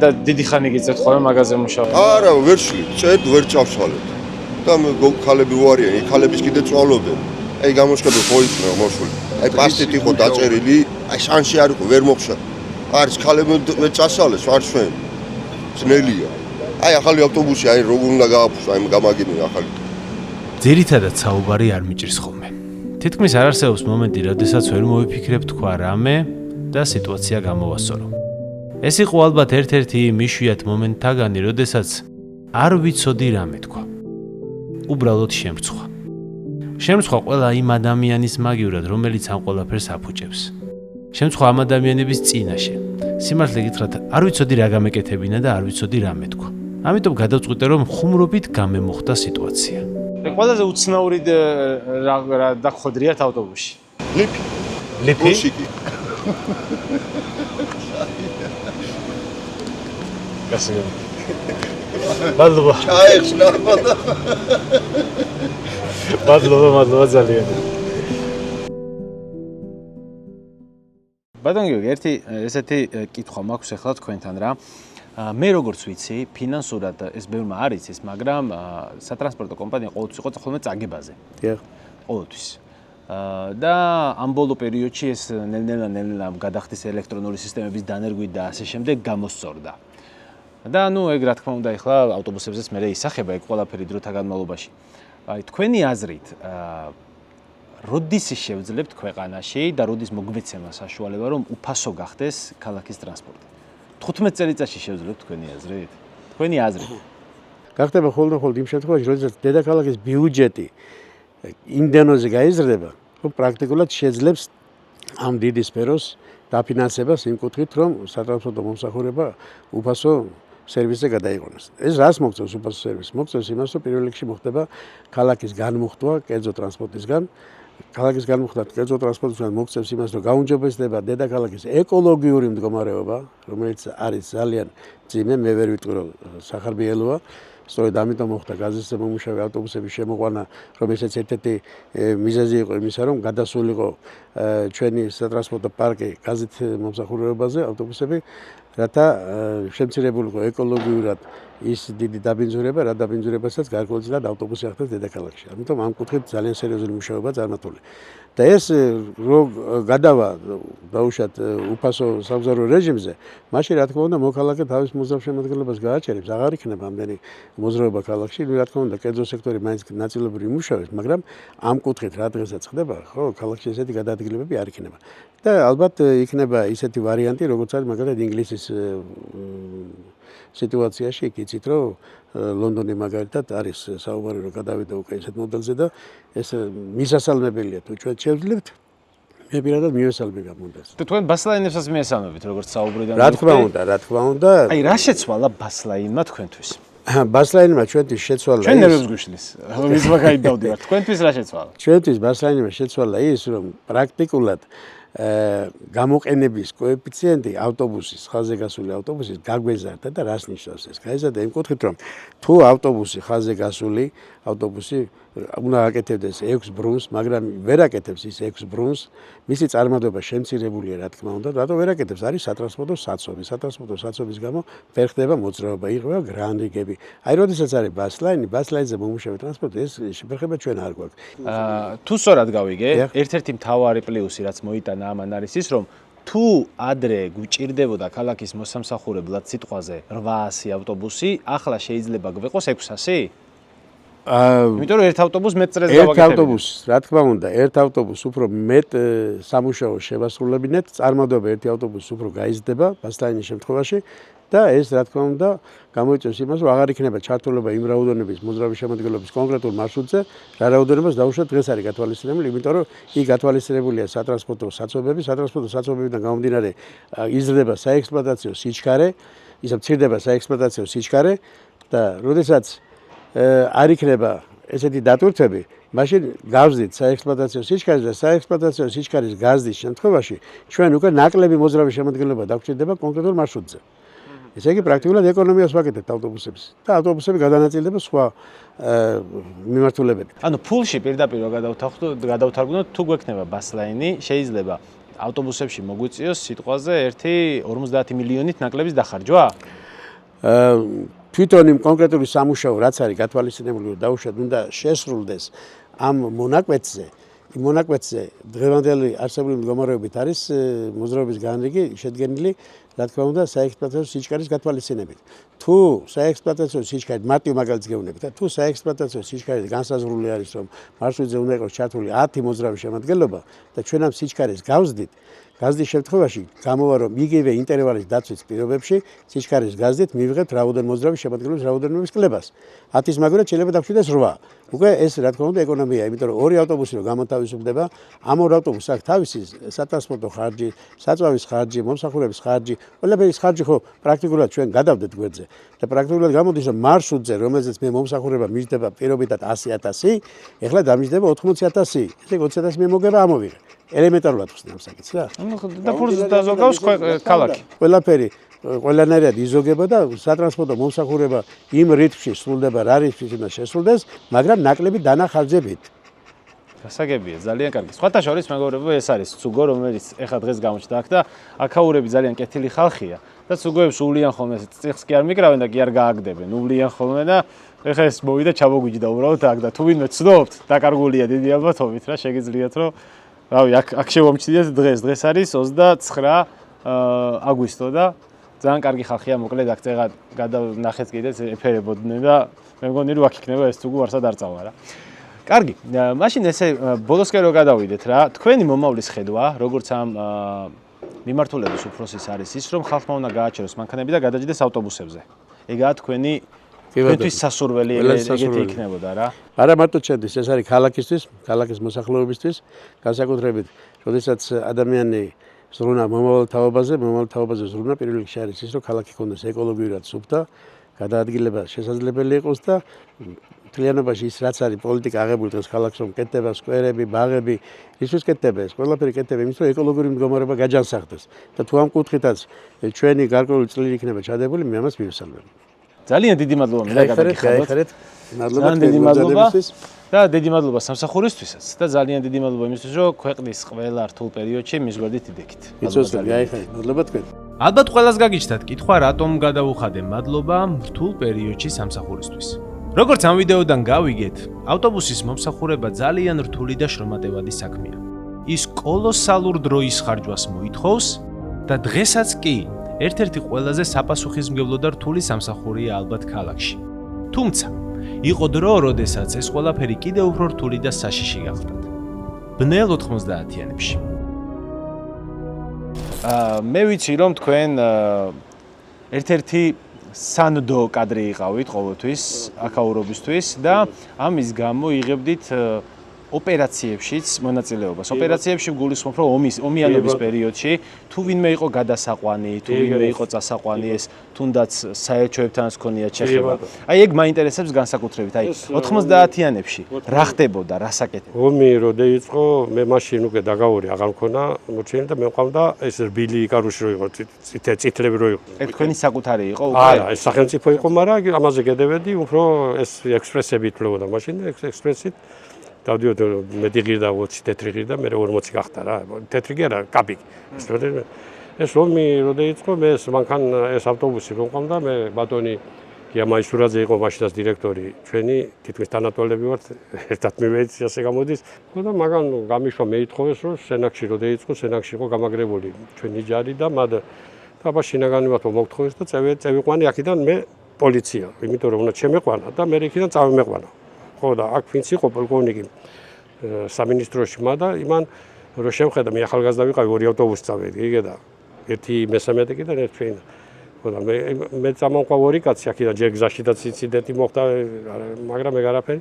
და დიდი ხანი გიწევთ ხოლმე მაღაზიაში მუშაობთ? არა, ვერ შლით, წერთ, ვერ წავშალეთ. და ხალები ვარიან, იქ ხალების კიდე წვალობენ. აი, გამოშკები ხო იქნება მოშული. აი, პასტით იყო დაწერილი, აი, შანსი არ იყო, ვერ მოხშა. არის ხალები ვერ წასალეს, არ ჩვენ. ძნელია. აი, ახალი ავტობუსი, აი, როგორ უნდა გააფუსო, აი, გამაგინე ახალი. ძირითადად საუბარი არ მიჭირს ხოლმე. თითქმის არ არსებობს მომენტი, როდესაც ვერ მოვიფიქრებ თქვა რამე და სიტუაცია გამოვასწორო. ეს იყო ალბათ ერთ-ერთი მიშვიათ მომენტთაგანი, როდესაც არ ვიცოდი რამე თქვა. უბრალოდ შემრცხვა. შემრცხვა ყველა იმ ადამიანის მაგივრად, რომელიც ამ ყველაფერს აფუჭებს. შემრცხვა ამ ადამიანების წინაშე. სიმართლე გითხრათ, არ ვიცოდი რა გამეკეთებინა და არ ვიცოდი რამე თქვა. ამიტომ გადავწყვიტე, რომ ხუმრობით გამემოხდა სიტუაცია. ყველაზე უცნაური რა დაგხვედრიათ ავტობუსში? ლიფი. ლიფი? მუსიკი. გასაგები. მადლობა. ჩაეხსნა და მადლობა ძალიან. ბატონ გიორგი, ერთი ესეთი კითხვა მაქვს ახლა თქვენთან რა. მე როგორც ვიცი, ფინანსურად ეს ბევრმა არ იცის, მაგრამ სატრანსპორტო კომპანია ყოველთვის იყო ხოლმე წაგებაზე. დიახ. ყოველთვის. და ამ ბოლო პერიოდში ეს ნელ-ნელა გადახდის ელექტრონული სისტემების დანერგვით და ასე შემდეგ გამოსწორდა. და ნუ ეგ რა თქმა უნდა ახლა ავტობუსებზეც მე ისახება ეგ ყველაფერი დროთა განმავლობაში. აი თქვენი აზრით როდის შევძლებთ ქვეყანაში და როდის მოგვეცემა საშუალება რომ უფასო გახდეს ქალაქის ტრანსპორტი? 15 წელიწადში შევძლებთ თქვენი აზრით? თქვენი აზრით. გახდება ხოლმე იმ შემთხვევაში, როდესაც დედაქალაქის ბიუჯეტი იმდენოზე გაიზრდება, რომ პრაქტიკულად შეძლებს ამ დიდი სფეროს დაფინანსებას იმ კუთხით, რომ სატრანსპორტო მომსახურება უფასო სერვისზე გადაიყვანოს. ეს რას მოგწევს უფასო სერვისი? მოგწევს იმას, რომ პირველ რიგში მოხდება ქალაქის განმუხტვა კერძო ტრანსპორტისგან. ქალაქის განმუხტვა კერძო ტრანსპორტისგან მოგწევს იმას, რომ გაუმჯობესდება დედაქალაქის ეკოლოგიური მდგომარეობა, რომელიც არის ძალიან მძიმე, მე ვერ ვიტყვი რომ სახარბიელოა. სწორედ ამიტომ მოხდა გაზეთზე მომუშავე ავტობუსების შემოყვანა, რომ ესეც ერთ-ერთი მიზეზი იყო იმისა, რომ გადასულიყო ჩვენი სატრანსპორტო პარკი გაზეთ მომსახურებაზე ავტობუსები, რათა შემცირებულიყო ეკოლოგიურად ის დიდი დაბინძურება, რა დაბინძურებასაც გარკვეულწილად ავტობუსი ახდენს დედაქალაქში. ამიტომ ამ კუთხით ძალიან სერიოზული მუშაობა წარმართული. და ეს რო გადავა დაუშვათ უფასო სამგზავრო რეჟიმზე, მაშინ რა თქმა უნდა მოქალაქე თავის მოსამშემოდგენლობას გააჩერებს, აღარ იქნება ამდენი მოძრაობა ქალაქში, რა თქმა უნდა კერძო სექტორი მაინც ნაწილობრივ იმუშავებს, მაგრამ ამ კუთხით რა დღესაც ხდება, ხო, ქალაქში ესეთი გადაადგილებები არ იქნება. და ალბათ იქნება ისეთი ვარიანტი, როგორც არის მაგალითად ინგლისის სიტუაციაში, იქ იცით, რომ ლონდონი მაგალითად არის საუბარი, რომ გადავიდა უკვე ესეთ მოდელზე და ეს მისასალმებელია თუ ჩვენ შევძლებთ, მე პირადად მივესალმებ ამ მოდელს. თუ თქვენ ბასლაინებსაც მიესალმებით, როგორც საუბრიდან. რა თქმა უნდა. აი რა შეცვალა ბასლაინმა თქვენთვის? ბასლაინმა ჩვენთვის შეცვალა ჩვენ ნერვებს გვიშლის. ის მაგაიდავდივარ. თქვენთვის რა შეცვალა? ჩვენთვის ბასლაინმა შეცვალა ის, რომ პრაქტიკულად გამოყენების კოეფიციენტი ავტობუსის, ხაზზე გასული ავტობუსის გაგვეზარდა და რას ნიშნავს ეს? გაიზარდა იმ კუთხით, რომ თუ ავტობუსი ხაზზე გასული ავტობუსი უნდა აკეთებდეს 6 ბრუნს, მაგრამ ვერ აკეთებს ის 6 ბრუნს, მისი წარმატება შემცირებულია, რა თქმა უნდა, რატო ვერ აკეთებს? არის სატრანსპორტო საცობი. სატრანსპორტო საცობის გამო ვერ ხდება მოძრაობა, იღება გრანდიგები. აი, როდესაც არის ბასლაინზე მომუშავე ტრანსპორტი, ეს შეფერხება ჩვენ არ გვაქვს. თუ სწორად გავიგე, ერთ-ერთი მთავარი პლუსი, რაც მოიტანა ქვეყანა ამან არის ის, რომ თუ ადრე გვჭირდებოდა ქალაქის მოსამსახურებლად სიტყვაზე 800 ავტობუსი, ახლა შეიძლება გვეყოს 600? იმიტომ რომ ერთ ავტობუსს მეტ წრეს გავაკეთებთ. ერთ ავტობუსს, რა თქმა უნდა, ერთ ავტობუსს უფრო მეტ სამუშაო შევასრულებინეთ, წარმოდობა ერთი ავტობუსი უფრო გაიზრდება ბასტაინის შემთხვევაში და ეს რა თქმა უნდა გამოიწვევს იმას, რომ აღარ იქნება ჩართულობა იმ რაოდენობის მოძრავი შემოდგენობის კონკრეტულ მარშრუტზე, რა რაოდენობას დაუშვათ დღეს არის გათვალისწინებული, იმიტომ რომ იქ გათვალისწინებულია სატრანსპორტო საცობებიდან გამომდინარე იზრდება საექსპლუატაციო სიჩქარე, ისა მცირდება საექსპლუატაციო სიჩქარე და როდესაც არ იქნება ესეთი დატვირთვები, მაშინ გავზდით საექსპლუატაციო სიჩქარეს და საექსპლუატაციო სიჩქარის გაზრდის შემთხვევაში ჩვენ უკვე ნაკლები მოძრავი შემოდგენილობა დაგვჭირდება კონკრეტულ მარშრუტზე. ესე იგი პრაქტიკულად ეკონომიას ვაკეთებთ ავტობუსებს და ავტობუსები გადანაწილდება სხვა მიმართულებებით. ანუ ფულში პირდაპირ გადავთარგმნოთ, თუ გვექნება ბასლაინი, შეიძლება ავტობუსებში მოგვიწიოს სიტყვაზე 1.50 მილიონით ნაკლების დახარჯვა? თვითონ იმ კონკრეტული სამუშაო რაც არის გათვალისწინებული და დაუშვათ უნდა შესრულდეს ამ მონაკვეთზე, იმ მონაკვეთზე დღევანდელი არსებული მდგომარეობით არის მოძრაობის განრიგი შედგენილი, რა თქმა უნდა, საექსპლუატაციო სიჩქარის გათვალისწინებით. თუ საექსპლუატაციო სიჩქარე მარტივ მაგალითს გეუბნებით და თუ საექსპლუატაციო სიჩქარე განსაზღვრული არის, რომ მარშრუტზე უნდა იყოს ჩართული 10 მოძრავი შემოდგენილობა და ჩვენ ამ სიჩქარეს გავზდით, გაზრდის შემთხვევაში გამოვა რომ იგივე ინტერვალის დაცვის პირობებში სიჩქარის გაზრდით მივიღებთ რაოდენ მოძრავი შემოდგენილობის რაოდენობის კლებას. 10-ის მაგალითად შეიძლება დავშვიდეთ 8. უკვე ეს რა თქმა უნდა ეკონომიაა, იმიტომ რომ ორი ავტობუსი რომ გამოთავისუფლდება, ამ ორ ავტობუსს აქვს თავისი სატრანსპორტო ხარჯი, საწვავის ხარჯი, მომსახურების ხარჯი, ყველაფერი ხარჯი ხო პრაქტიკულად ჩვენ გადავდეთ გვერდზე. და პრაქტიკულად გამოდის რომ მარშრუტზე, რომელზეც მე მომსახურება მისდება პირობითად 100.000, ეხლა დამისდება 80.000. ესე 20.000 მე მოგება ამოვიღე. ელემენტარულად ხსნი ამ საკითხს რა. და ფულს დაზოგავს ქალაქი. ყველაფერი ყველანაირად იზოგება და სატრანსპორტო მომსახურება იმ რიტმში სრულდება, რა რიტმში უნდა შესრულდეს, მაგრამ ნაკლები დანახარჯებით. გასაგებია, ძალიან კარგი. სხვათა შორის მეგობრებო, ეს არის ცუგო, რომელიც ეხა დღეს გამოჩნდა აქ და აქაურები ძალიან კეთილი ხალხია და ცუგოებს უვლიან ხოლმე წიხს კი არ მიკრავენ და კი არ გააგდებენ. უვლიან ხოლმე და ეხა ეს მოვიდა ჩამოგვიჯდა უბრალოდ აქ და თუ ვინმე ცნობთ, დაკარგულია დიდი ალბათობით რა, შეგიძლიათ რომ რავი, აქ შევამჩნიეთ დღეს არის 29 აგვისტო და ძალიან კარგი ხალხია, მოკლედ აქ წეღა გადანახეთ კიდეც ეფერებოდნენ და მე მგონი რომ აქ იქნება ეს თუგუ ვარსად არ წავა რა. კარგი, მაშინ ესე ბოლოსკენ რო გადავიდეთ რა, თქვენი მომავლის ხედვა, როგორც ამ მიმართულების უფროსის არის ის, რომ ხალხმა უნდა გააჩეროს მანქანები და გადაჯდეს ავტობუსებზე. ეგაა თქვენი თქვენთვის სასურველი ეგეთი იქნებოდა რა. არა მარტო ჩემთვის, ეს არის ქალაქისთვის, ქალაქის მოსახლეობისთვის, განსაკუთრებით, როდესაც ადამიანი ზრუნა მომავალ თაობაზე ზრუნა პირველ რიგში არის ის, რომ ქალაქი კონდეს ეკოლოგიურად სუფთა, გადაადგილება შესაძლებელი იყოს და მთლიანობაში ის რაც არის პოლიტიკა აღებული დღეს ქალაქს რომ კეთდება სკვერები, ბაღები, ისიც კეთდება ეს ყველაფერი კეთდება იმის რომ ეკოლოგიური მდგომარეობა გაჯანსაღდეს და თუ ამ კუთხითაც ჩვენი გარკვეული წვლილი იქნება ჩადებული, მე ამას მივესალმებ. ძალიან დიდი მადლობა მინდა გადაგიხადოთ. მადლობა დიდი მადლობა და დიდი მადლობა სამსახურისთვისაც და ძალიან დიდი მადლობა იმისთვის რომ ქვეყნის ყველა რთულ პერიოდში მის გვერდით იდექით. მადლობა გაიხადეთ. მადლობა თქვენ. ალბათ ყველას გაგიჩნდათ კითხვა რატომ გადავუხადე მადლობა რთულ პერიოდში სამსახურისთვის. როგორც ამ ვიდეოდან გავიგეთ, ავტობუსის მომსახურება ძალიან რთული და შრომატევადი საქმეა. ის კოლოსალურ დროის ხარჯვას მოითხოვს და დღესაც კი ერთ-ერთი ყველაზე საპასუხისმგებლო და რთული სამსახურია ალბათ ქალაქში. თუმცა, იყო დრო, როდესაც ეს ყველაფერი კიდევ უფრო რთული და საშიში გახდათ. ბნელ 90-იანებში. მე ვიცი რომ თქვენ ერთ-ერთი სანდო კადრი იყავით ყოველთვის აქაურობისთვის და ამის გამო იღებდით ოპერაციებშიც მონაწილეობას. ოპერაციებში გულისხმობ, რომ ომიანობის პერიოდში თუ ვინმე იყო გადასაყვანი, თუ ვინმე იყო წასაყვანი, ეს თუნდაც საელჩოებთანაც ქონიათ შეხება. აი ეგ მაინტერესებს განსაკუთრებით. აი 90-იანებში რა ხდებოდა, რა საკეთებდა? ომი რო დაიწყო, მე მაშინ უკვე დაგავორი აღარ მქონა მოჩენი და მე მყავდა ეს რბილი იკარუში რო იყო, წითლები რო იყო. ეგ თქვენი საკუთარი იყო უკვე? არა, ეს სახელმწიფო იყო, მაგრამ ამაზე გადავედი, უფრო ეს ექსპრესები თვლებოდა მაშინ, ექსპრესით დავდიოდ მეტი ღირდა 20 თეთრი ღირდა მე 40 გახდა რა თეთრი კი არა კაპი ეს რომი რო დაიწყო მე ეს მანქან ეს ავტობუსი რომ ყავდა მე ბატონი იამაისურაძე იყო მაშინაც დირექტორი, ჩვენი თითქმის თანატოლები ვართ, ერთად მივეცი ასე გამოდის. და მაგან გამიშვა მეითხოვეს, რომ სენაკში რო დაიწყო, სენაკში იყო გამაგრებული ჩვენი ჯარი და მად აბა შინაგანივად მოგთხოვეს და წევიყვანი აქედან მე პოლიცია, იმიტომ რომ უნდა შემეყვანა და მე იქიდან წავიმეყვანა. ხო და აქ ვინც იყო პოლკოვნიკი სამინისტროში და იმან რო შემხედა მე ახალგაზრდა ვიყავი, ორი ავტობუსი წავედი, იგედა ერთი მესამედი კიდე ერთ ჩვენ. ხო და მე წამოვყვა ორი კაცი აქედან ჯერ გზაშიდაც ინციდენტი მოხდა, მაგრამ ეგ არაფერი.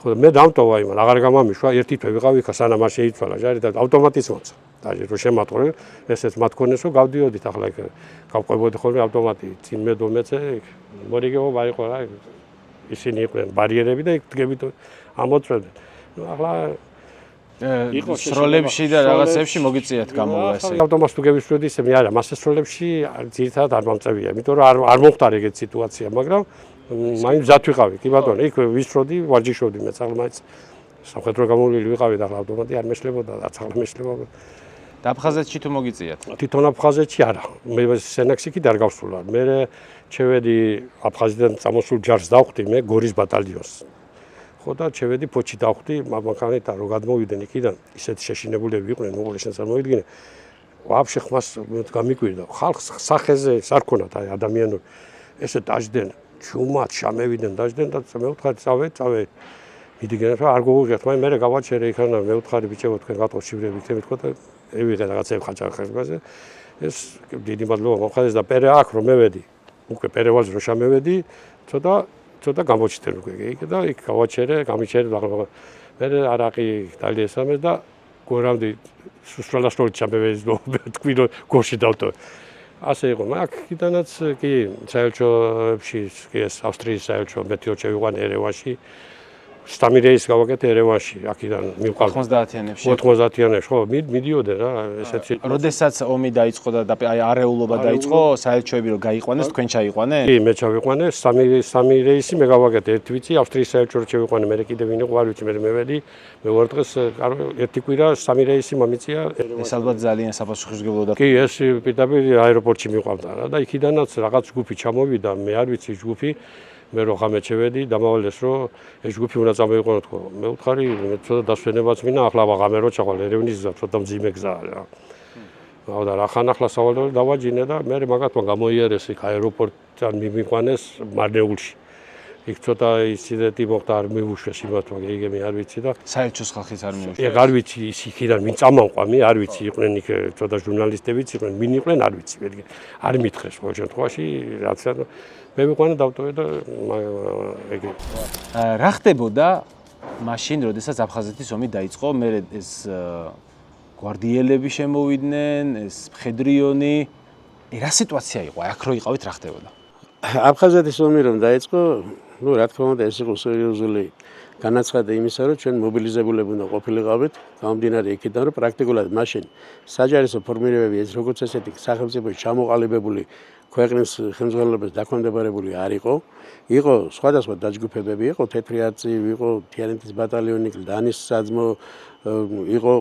ხო და მე დამტოვა იმან, აღარ გამამიშვა, ერთი თვე ვიყავი ხა სანამ არ შეიცვალა ჯარი და ავტომატიც მოცა. დაჟე რო შემატყვრე, ესეც მათქონეს რომ გავდიოდით ახლა იქ გავყვებოდი ხოლმე ავტომატი, წინ მე დომეცე, მორიგეობა იყო რა. ისინი იყვნენ ბარიერები და იქ დგებით ამოწვევდნენ. ახლა იყო სროლებში და რაღაცებში მოგიწიათ გამოვა ესე. ავტომატს თუ გევისვედი ისე მე არა, მასე სროლებში ძირითადად არ მომწევია, იმიტომ რომ არ მომხდარ ეგეთ სიტუაცია, მაგრამ მაინც მზად ვიყავი, კი ბატონო, იქ ვისროდი, ვარჯიშობდი მეც ახლა მაინც სამხედრო გამოვლილი ვიყავი და ახლა ავტომატი არ მეშლებოდა, არც ახლა მეშლებოდა. და აფხაზეთში თუ მოგიწიათ? თვითონ აფხაზეთში არა, მე სენაქსი კი არ გავსულა. მე შევედი აფხაზეთიდან წამოსულ ჯარს დავხვდი მე გორის ბატალიონს. ხო და შევედი ფოჩი დავხვდი, მამაკანით რომ გადმოვიდნენ იქიდან, ისეთ შეშინებულები იყვნენ, უყურეშენს არ მოვიდგინე. ვაფშე ხმას გამიკვირდა. ხალხს სახეზე არ ქონათ აი ადამიანური. ესე დაждდნენ, ჩუმად შამევიდნენ, დაждდნენ და მე ვთხარი წავე. მიდგინეთ რომ არ გოგუღიათ, მაგრამ მე გავაჩერე იქანა, მე ვთხარი ბიჭებო თქვენ გატყოშივრები იქნებით თქო და ევიღე რაღაცები ხაჭახებაზე. ეს დიდი მადლობა მომხდეს და პერე აქ რომ მევედი. უკვე პერევალს რო შამევედი, ცოტა გამოჩნდნენ უკვე იქ და იქ გავაჩერე, გამიჩერე და მე არაყი დალიესამეს და გორამდე სუსტრალასტროლი ჩამევედი თქვი რომ გორში დავტოვე. ასე იყო, აქიდანაც კი საელჩოებში, კი ეს ავსტრიის საელჩო მეტიო შევიყვანე ერევანში. სტამირეის გავაკეთე ერევანში, აქედან მივყავ 90-იანებში. 90-იანებში, ხო, მიდიოდნენ რა, ესეთი. როდესაც ომი დაიწყო და აი არეულობა დაიწყო, საელჩოები რო გაიყვანეს, თქვენ ჩაიყვანე? კი, მე ჩავიყვანე, სტამირეისი მე გავაკეთე, ერთ ვიცი, ავსტრიის საელჩო რო ჩავიყვანე, მე კიდე ვინ იყო, არ ვიცი, მე მევედი, მე ვარ დღეს ერთი კვირა სტამირეისი მომიწია. ეს ალბათ ძალიან საპასუხისმგებლო და კი, ეს პირდაპირ აეროპორტში მივყავდა რა და იქიდანაც რაღაც ჯგუფი ჩამოვიდა, მე არ ვიცი ჯგუფი მე რო ხამე შევედი, დამავალეს რომ ეს ჯგუფი უნდა წამოიყვანო თქო. მე ვთხარი, მე ცოტა დასვენებაც მინდა, ახლა აღამე რო ჩავალ ერევნის გზა, ცოტა მძიმე გზაა რა. და რახან ახლა სავალო დავაჯინე და მე მაგათმა გამოიარეს იქ აეროპორტთან მიმიყვანეს მარნეულში. იქ ცოტა ინციდენტი მოხდა, არ მივუშვეს იმათმა, იგემი არ ვიცი და საელჩოს ხალხიც არ მივუშვეს. ეგ არ ვიცი ის იქიდან ვინ წამოვყვა, მე არ ვიცი, იყვნენ იქ ცოტა ჟურნალისტებიც იყვნენ, ვინ იყვნენ არ ვიცი, არ მითხრეს ყოველ შემთხვევაში, რაც მე მიყვანა დავტოვე და ეგ რა ხდებოდა მაშინ, როდესაც აფხაზეთის ომი დაიწყო, მე ეს გვარდიელები შემოვიდნენ, ეს მხედრიონი, რა სიტუაცია იყო? აქ რო იყავით, რა ხდებოდა? აფხაზეთის ომი რომ დაიწყო, რა თქმა უნდა, ეს იყო სერიოზული განაცხადი იმისა, რომ ჩვენ მობილიზებულები უნდა ყოფილიყავით, გამომდინარე იქიდან, რომ პრაქტიკულად მაშინ საჯარისო ფორმირებები ეს როგორც ესეთი სახელმწიფოში ჩამოყალიბებული ქვეყნის ხელმძღვანელობის დაქვემდებარებული არ იყო. იყო სხვადასხვა დაჯგუფებები, იყო თეთრი არწივი, იყო თიანეთის ბატალიონი, დანის საძმო, იყო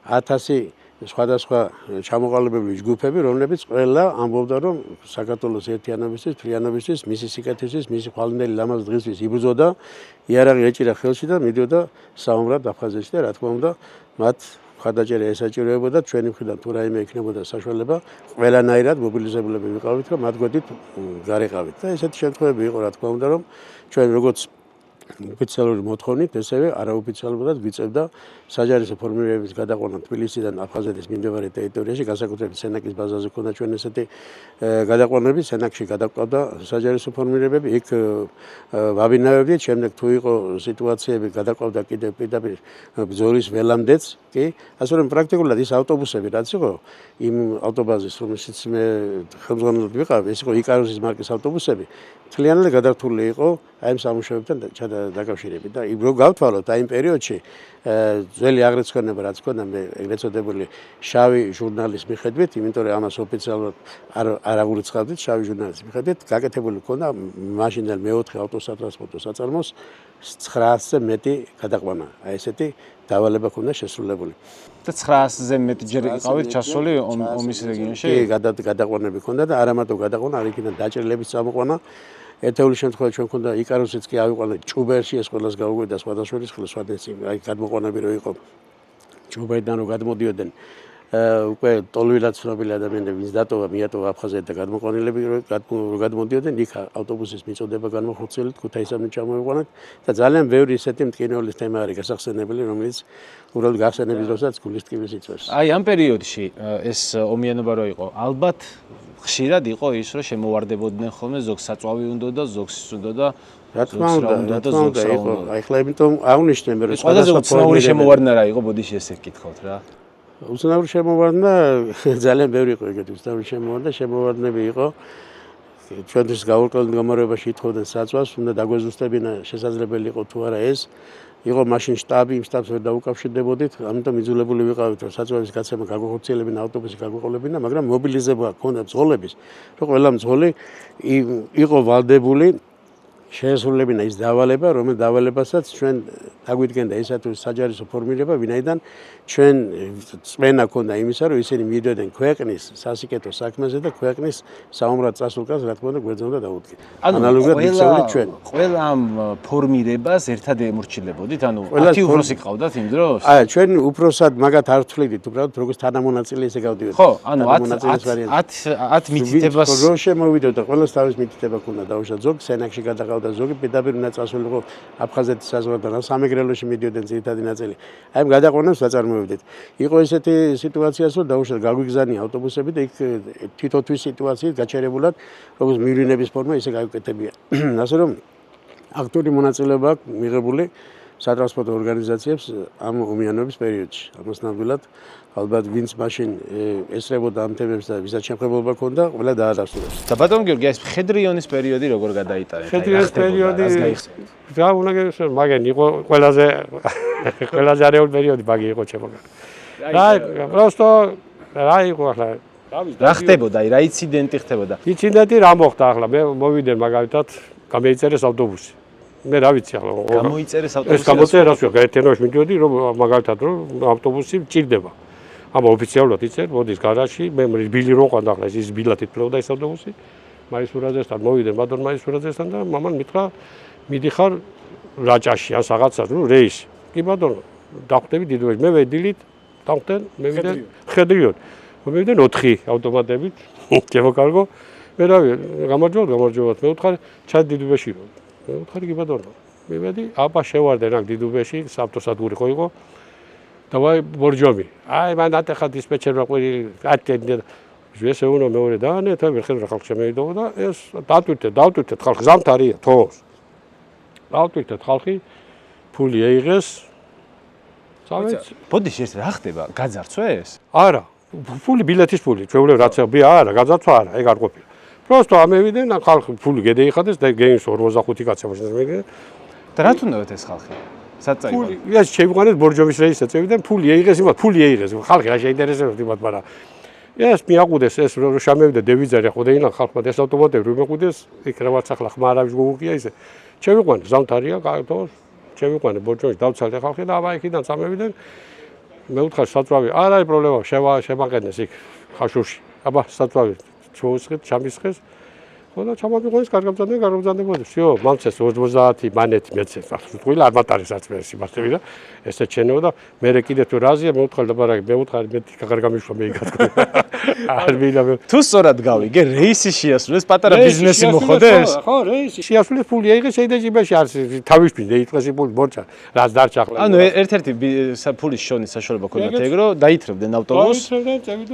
1000 სხვადასხვა ჩამოყალიბებული ჯგუფები, რომლებიც ყველა ამბობდა, რომ საქართველოს ერთიანობისთვის, ფრიანობისთვის, მისი სიკეთისთვის, მისი ხვალინდელი ლამაზ დღისთვის იბრძოდა, იარაღი ეჭირა ხელში და მიდიოდა საომრად აფხაზეთში და რა თქმა უნდა, მათ ხადაჭერა ესაჭიროებოდა, ჩვენი მხრიდან თუ რაიმე იქნებოდა საშუალება, ყველანაირად მობილიზებულები ვიყავით, რომ მათ გვერდით გარეყავით. და ესეთი შემთხვევები იყო, რა თქმა უნდა, რომ ჩვენ როგორც ოფიციალური მოთხოვნით, ესევე არაოფიციალურად გვიწევდა საჯარისო ფორმირებების გადაყვანა თბილისიდან აფხაზეთის მიმდებარე ტერიტორიაში, განსაკუთრებით სენაკის ბაზაზე ქონდა ჩვენ ესეთი გადაყვანები, სენაკში გადაყვავდა საჯარისო ფორმირებები, იქ ვაბინავებდით, შემდეგ თუ იყო სიტუაციები, გადაყვავდა კიდევ პირდაპირ ბრძოლის ველამდეც, კი, ასე რომ პრაქტიკულად ის ავტობუსები, რაც იყო იმ ავტობაზის, რომელშიც მე ხელმძღვანელად ვიყავ, ეს იყო იკაროსის მარკის ავტობუსები, მთლიანად გადართული იყო აი ამ სამუშაოებთან დაკავშირებით და რო გავთვალოთ აი იმ პერიოდში ძველი აღრიცხონება რაც ქონდა მე ეგრეთ წოდებული შავი ჟურნალის მიხედვით, იმიტომ რომ ამას ოფიციალურად არ აღურიცხავდით შავი ჟურნალის მიხედვით, გაკეთებული ქონდა მაშინდელ მეოთხე ავტოსატრანსპორტო საწარმოს 900-ზე მეტი გადაყვანა. აი ესეთი დავალება ქონდა შესრულებული. და 900-ზე მეტი ჯერ იყავით ჩასული ომის რეგიონში? კი, გადაყვანები ქონდა და არა მარტო გადაყვანა, არ იქიდან დაჭრილების წამოყვანა. ერთეული შემთხვევა ჩვენ მქონდა იკაროსიც კი ავიყვანე ჭუბერში ეს ყველას გაუგვიდა სხვადასხვა სხვადასხვა აი გადმოყვანები რო იყო ჭუბერიდან რო გადმოდიოდნენ უკვე ტოლვილად ცნობილი ადამიანები ვინც დატოვა მიატოვა აფხაზეთ და გადმოყვანილები რო გადმოდიოდნენ იქ ავტობუსის მიწოდება განმახორციელეთ ქუთაისამდე ჩამოვიყვანეთ და ძალიან ბევრი ისეთი მტკივნეულის თემა არის გასახსენებელი რომელიც უბრალოდ გახსენების დროსაც გულის ტკივილს იწვევს. აი ამ პერიოდში ეს ომიანობა რო იყო ალბათ ხშირად იყო ის რომ შემოვარდებოდნენ ხოლმე ზოგს საწვავი უნდა და ზოგს უნდა და რა თქმა უნდა იყო აი ხლა იმიტომ აღნიშნე მე რომ ყველაზე უცნაური შემოვარდნა რა იყო ბოდიში ესე გკითხავთ რა უცნაური შემოვარდნა ძალიან ბევრი იყო ეგეთი უცნაური შემოვარდნები იყო ჩვენთვის გაურკვეველ მდგომარეობაში ითხოვდნენ საწვავს უნდა დაგვეზუსტებინა შესაძლებელი იყო თუ არა ეს იყო მაშინ შტაბი იმ შტაბს ვერ დაუკავშირდებოდით ამიტომ იძულებული ვიყავით რომ საწვავის გაცემა გაგვახორციელებინა ავტობუსი გაგვეყოლებინა მაგრამ მობილიზება ჰქონდა მძღოლების რომ ყველა მძღოლი იყო ვალდებული შეესრულებინა ის დავალება რომელიც დავალებასაც ჩვენ დაგვიდგენდა ისა თუ საჯარისო ფორმირება ვინაიდან ჩვენ წმენა ჰქონდა იმისა რომ ისინი მიდიოდნენ ქვეყნის სასიკეთო საქმეზე და ქვეყნის საომრად წასულკაც რა თქმა უნდა გვეძებდა დაუდგეთ ანალოგიურად იქცეულით ჩვენ ყველა ამ ფორმირებას ერთად ემორჩილებოდით ანუ 10 უფროსი ყავდათ იმ დროს აი ჩვენ უფროსად მაგათ არ ვთვლიდით უბრალოდ როგორც თანამონაწილე ესე გავდივართ ხო ანუ 10 მითითებას რო შემოვიდოდა ყველას თავის მითითება ჰქონდა დაუშვათ ზოგი სენაკში გადაყავდა ზოგი პედაგოგი უნდა წასულიყო აფხაზეთის საზღვარგან სამეგრელოში მიდიოდნენ ძირითადი ნაწილი აი ამ გადაყვანას ვაწარმოებდით იყო ესეთი სიტუაციაც რომ დაუშვათ გაგვიგზავნია ავტობუსები და იქ თვითოთვის სიტუაციით გაჩერებულად როგორც მივრინების ფორმა ისე გაიკეთებია ასე რომ აქტიური მონაწილეობა აქვს მიღებული სატრანსპორტო ორგანიზაციებს ამ ომიანობის პერიოდში ამას ნამდვილად ალბათ ვინც მაშინ ესწრებოდა ამ თემებს და ვისაც შემოხებულობა ჰქონდა ყველა დაადასტურებს და ბატონ გიორგი ეს მხედრიონის პერიოდი როგორ გადაიტანეთ მხედრიონის პერიოდი რა უნდა გესწრე მაგენ იყო ყველაზე არეულ პერიოდი მაგი იყო ჩემოგან აი просто რა იყო ახლა რა ხდებოდა აი რა ინციდენტი ხდებოდა ინციდენტი რა მოხდა ახლა მე მოვიდე მაგალითად გამეიწერეს ავტობუსი მე რა ვიცი ახლა გამოიწერეს ავტობუსი ეს გამოწერას ვიღა ერთენოში მიდიოდი რომ მაგალითად რომ ავტობუსი ჭირდება აბა ოფიციალურად იცერ მოდის გარაჟში მე ბილი რო ყავდა ახლა ის ბილათით ფლობდა ეს ავტობუსი მაისურაძესთან მოვიდე ბატონ მაისურაძესთან და მამან მითხრა მიდიხარ რაჭაში ან რაღაცას ნუ რეისი კი ბატონო დახვდები დიდვეში მე ვედილით დავხვდენ მე ვიდე ხედრიოდ მე ვიდე 4 ავტომატებით შემოკარგო მე რა გამარჯობა მე ვთხარ ჩად დიდვეში რომ მე ვთხარი კი ბატონო მე მედი აბა შევარდენ აქ დიდუბეში საავტოსადგური ხო იყო დავაი ბორჯომი აი მან ატეხა დისპეჩერმა ყვირილი ატენდა ჟესეუნო მეორე დაანე და ვერ ხედავ ხალხი შემეიდო და ეს დავტვირთეთ ხალხი ზამთარია თოს დავტვირთეთ ხალხი ფული ეიღეს სამეც ბოდიში ეს რა ხდება გაძარცვეს არა ფული ბილეთის ფული ჩვეულებრივ რაცებია არა გაძარცვა არა ეგ არ ყოფილა просто ამევიდნენ ხალხი ფული გედეიხადეს და გეინს 45 კაცი ამაშინე და რა თუნდათ ეს ხალხი საწაი ფული ეს შევიყვანეთ ბორჯომის რეისს წევიდან ფული ეიღეს იმათ ფული ეიღეს ხალხი რა შეინტერესებდა იმათ მაგრამ ეს მიაყუდეს ეს რომ შამევიდა დევიზარი ხოდეინა ხალხმა ეს ავტომატები რომ მეყუდეს იქ რაღაც ახლა ხმა არავის გუგია ისე შევიყვანე ზამთარია კარტოს შევიყვანე ბორჯომში დავცალე ხალხი და აბა იქიდან წამევიდნენ მე ვთხარ საწვავი არ არის პრობლემა შემაყენეს იქ ხაშურში აბა საწვავი ჩოუსხეთ ჩამისხეს ხო და ჩამოვიყვანეს გარგამზადდებოდი всё მალცეს 50 მანეთი მეცეს თვითონ არ მატარეს არც მე სიმართლე და ესე ჩენეო და მე კიდე თუ რაზია მე ვთხარ ლაბარაკი მე ვთხარ მე გაგარ გამიშვა მე იგათქო არ მინა თუ სწორად გავიგე რეისი შეასრულეს პატარა ბიზნესი მოხდეს ხო რეისი შეასრულეს ფული აიღეს შეიძებაში არის თავისუფლად ეიტყეს ფული მორჩა რაც დარჩა ახლა ანუ ერთ-ერთი ფულის შონის საშუალება ქონდათ ეგ რომ დაითრევდნენ ავტობუსს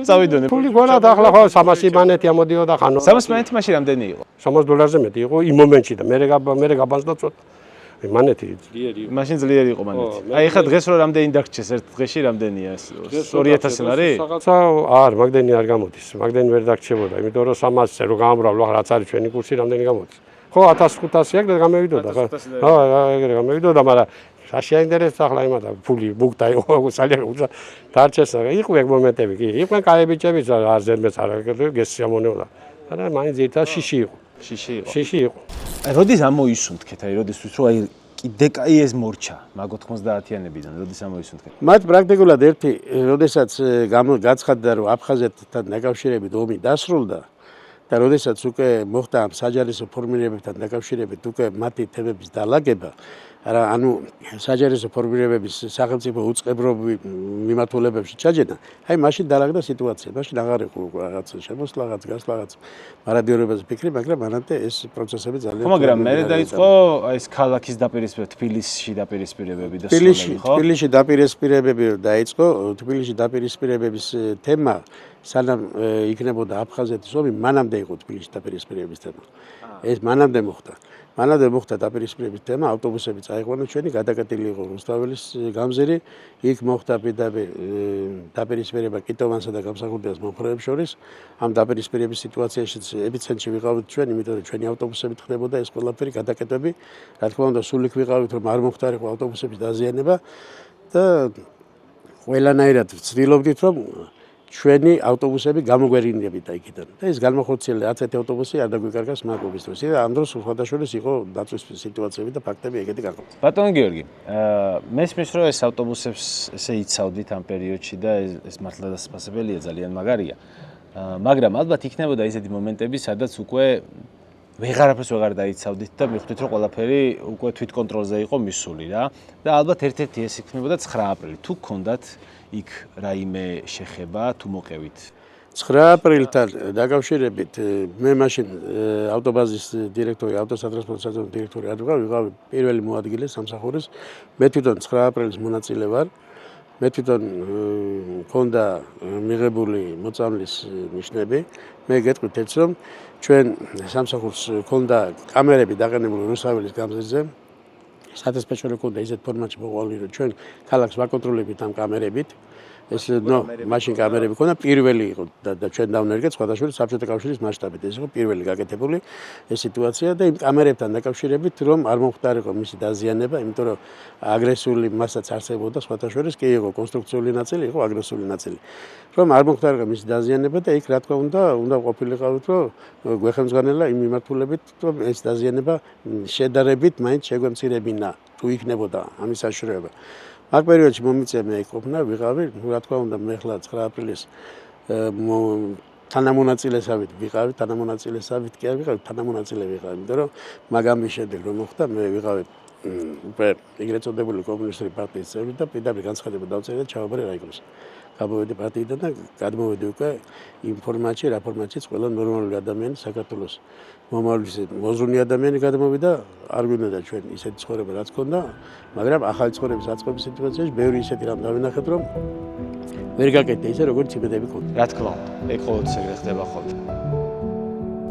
წავიდნენ ფული გონათ ახლა ხო 300 მანეთი ამოდიოდა ხანო 300 მანეთი მაშინ რამდენი იყო $100 მეტი იყო იმ მომენტში და მე გაბანძდა წოთა მანეთი ძლიერი მაშინ ძლიერი იყო მანეთი აი ხა დღეს რო რამდენი დაგჭეს ერთ დღეში რამდენია 2000 არის რაღაცა არ მაგდენი არ გამოდის მაგდენი ვერ დაგჭებოდა იმიტომ რომ 300-ზე რო გამომრავლო რაც არის ჩვენი კურსი რამდენი გამოდის ხო 1500 აქ გამევიდოდა ხო ეგრე გამევიდოდა მაგრამ რა შეინტერესდა ახლა იმადა ფული ბუქდა იყო ძალიან დარჩეს იყო ეგ მომენტები კი იყვნენ კაებიჭები არ ზერმეც არ გესიამონეოდა არა მაინც ერთად შიში იყო შიში იყო აი როდის ამოისუნთქეთ აი როდესთვის რომ აი კიდე კაი ეს მორჩა მაგ 90-იანებიდან როდის ამოისუნთქეთ მათ პრაქტიკულად ერთი როდესაც გაცხადდა რომ აფხაზეთთან დაკავშირებით ომი დასრულდა და როდესაც უკვე მოხდა ამ საჯარისო ფორმირებებთან დაკავშირებით უკვე მათი თემების დალაგება, ანუ საჯარისო ფორმირებების სახელმწიფო უწყებრობრივ მიმართულებებში ჩაჯენა, აი მაშინ დალაგდა სიტუაცია, მაშინ აღარ იყო რაღაც შემოსვლა, რაღაც გასვლა, რაღაც მარადიორებაზე ფიქრი, მაგრამ მანამდე ეს პროცესები ძალიან მაგრამ მე დაიწყო ეს ქალაქის დაპირისპირება, თბილისში დაპირისპირებები და სულები, ხო? თბილისში დაპირისპირებები დაიწყო, თბილისში დაპირისპირებების თემა სანამ იქნებოდა აფხაზეთის ომი, მანამდე იყო თბილისში დაპირისპირების თემა. ეს მანამდე მოხდა. მანამდე მოხდა დაპირისპირების თემა, ავტობუსები წაიყვანა ჩვენი, გადაკეტილი იყო რუსთაველის გამზირი, იქ მოხდა პირდაპირ დაპირისპირება კიტოვანსა და გამსახურდიას მომხრეებს შორის. ამ დაპირისპირების სიტუაციაში ეპიცენტრში ვიყავით ჩვენ, იმიტომ რომ ჩვენი ავტობუსებით ხდებოდა ეს ყველაფერი გადაკეტები. რა თქმა უნდა, სულ იქ ვიყავით, რომ არ მოხდარიყო ავტობუსების დაზიანება და ყველანაირად ვცდილობდით, რომ ჩვენი ავტობუსები გამოგვერინებინა იქიდან. და ეს განმახორციელდა 10 ავტობუსი არ დაგვიკარგა სმაგობის დროს. და ამ დროს სხვადასხვა იყო დაწვის სიტუაციები და ფაქტები ეგეთი გაყო. ბატონო გიორგი, მესმის რომ ეს ავტობუსებს ესე იცავდით ამ პერიოდში და ეს მართლა დასაფასებელია, ძალიან მაგარია. მაგრამ ალბათ იქნებოდა ისეთი მომენტები, სადაც უკვე ვეღარაფერს ვეღარ დაიცავდით და მიხვდით რომ ყველაფერი უკვე თვითკონტროლზე იყო მისული რა. და ალბათ ერთ-ერთი ეს იქნებოდა 9 აპრილი. თუ გქონდათ იქ რაიმე შეხება, თუ მოყევით? 9 აპრილთან დაკავშირებით მე მაშინ ავტობაზის დირექტორი, ავტოსატრანსპორტო საზღვაოს დირექტორი არ ვიყავი პირველი მოადგილე სამსახურის. მე თვითონ 9 აპრილის მონაწილე ვარ. მე თვითონ მქონდა მიღებული მოწამვლის ნიშნები. მე გეტყვით ერთ რომ ჩვენ სამსახურს მქონდა კამერები დაყენებული რუსთაველის გამზირზე. სათესპეჩორო ქონდა ისეთ ფორმატში მოყვანილი რომ ჩვენ ქალაქს ვაკონტროლებთ ამ კამერებით. ეს მაშინ კამერები ქონდა პირველი იყო და ჩვენ დავნერგეთ სხვადასხვა საბჭოთა კავშირის მასშტაბით. ეს იყო პირველი გაკეთებული ეს სიტუაცია და იმ კამერებთან დაკავშირებით რომ არ მომხდარიყო მისი დაზიანება, იმიტომ რომ აგრესიული მასაც არსებობდა სხვადასხვა კი იყო კონსტრუქციული ნაწილი, იყო აგრესიული ნაწილი. რომ არ მომხდარიყო მისი დაზიანება და იქ რა თქმა უნდა ყოფილიყავით რომ გვეხმძღვანელა იმ მიმართულებით რომ ეს დაზიანება შედარებით მაინც შეგვემცირებინა თუ იქნებოდა ამის საშუალება. აქ პერიოდში მომიწია მე იქ ყოფნა, ვიყავი, რა თქმა უნდა მე ხლა 9 აპრილის თანამონაწილესავით ვიყავი, თანამონაწილესავით კი არ ვიყავი, თანამონაწილე ვიყავი, იმიტომ რომ მაგამის შემდეგ რომ მოხდა, მე ვიყავი უკვე ეგრეთ წოდებული კომუნისტური პარტიის წევრი და პირდაპირ განცხადება დავწერე და ჩავაბარე რაიკომს. გამოვედი პარტიიდან და გადმოვედი უკვე იმ ფორმატში, რა ფორმატშიც ყველა ნორმალური ადამიანი საქართველოს მომავლის მოზრუნე ადამიანი გადმოვიდა, არ გვინდა ჩვენ ისეთი ცხოვრება რაც ქონდა, მაგრამ ახალი ცხოვრების აწყობის სიტუაციაში ბევრი ისეთი რამ დავინახეთ, რომ ვერ გაკეთდა ისე როგორც იმედები ქონდა. რა თქმა უნდა, ეგ ყოველთვის ეგრე ხდება ხოლმე.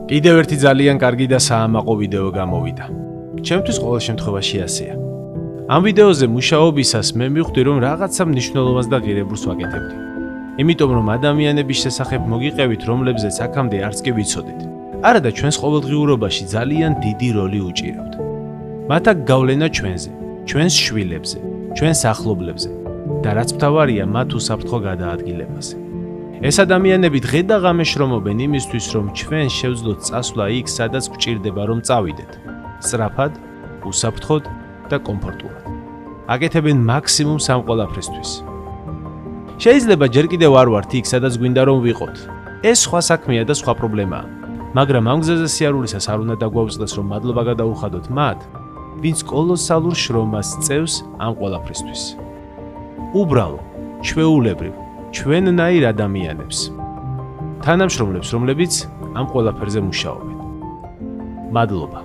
კიდევ ერთი ძალიან კარგი და საამაყო ვიდეო გამოვიდა. ჩემთვის ყოველ შემთხვევაში ასეა. ამ ვიდეოზე მუშაობისას მე მივხვდი რომ რაღაცა მნიშვნელოვანს და ღირებულს ვაკეთებდი. იმიტომ რომ ადამიანების შესახებ მოგიყევით, რომლებზეც აქამდე არც კი ვიცოდით. არა და ჩვენს ყოველდღიურობაში ძალიან დიდი როლი უჭირავთ. მათ აქ გავლენა ჩვენზე, ჩვენს შვილებზე, ჩვენს ახლობლებზე და რაც მთავარია, მათ უსაფრთხო გადაადგილებაზე. ეს ადამიანები დღე და ღამე შრომობენ იმისთვის, რომ ჩვენ შევძლოთ წასვლა იქ, სადაც გვჭირდება რომ წავიდეთ. სწრაფად, უსაფრთხოდ და კომფორტულად. აკეთებენ მაქსიმუმს ამ ყველაფრისთვის. შეიძლება ჯერ კიდევ არ ვართ იქ, სადაც გვინდა რომ ვიყოთ. ეს სხვა საქმეა და სხვა პრობლემაა. მაგრამ ამ გზაზე სიარულისას არ უნდა დაგვაუწყდეს, რომ მადლობა გადაუხადოთ მათ, ვინც კოლოსალურ შრომას წევს ამ ყველაფრისთვის. უბრალო, ჩვეულებრივ, ჩვენნაირ ადამიანებს. თანამშრომლებს, რომლებიც ამ ყველაფერზე მუშაობენ. მადლობა.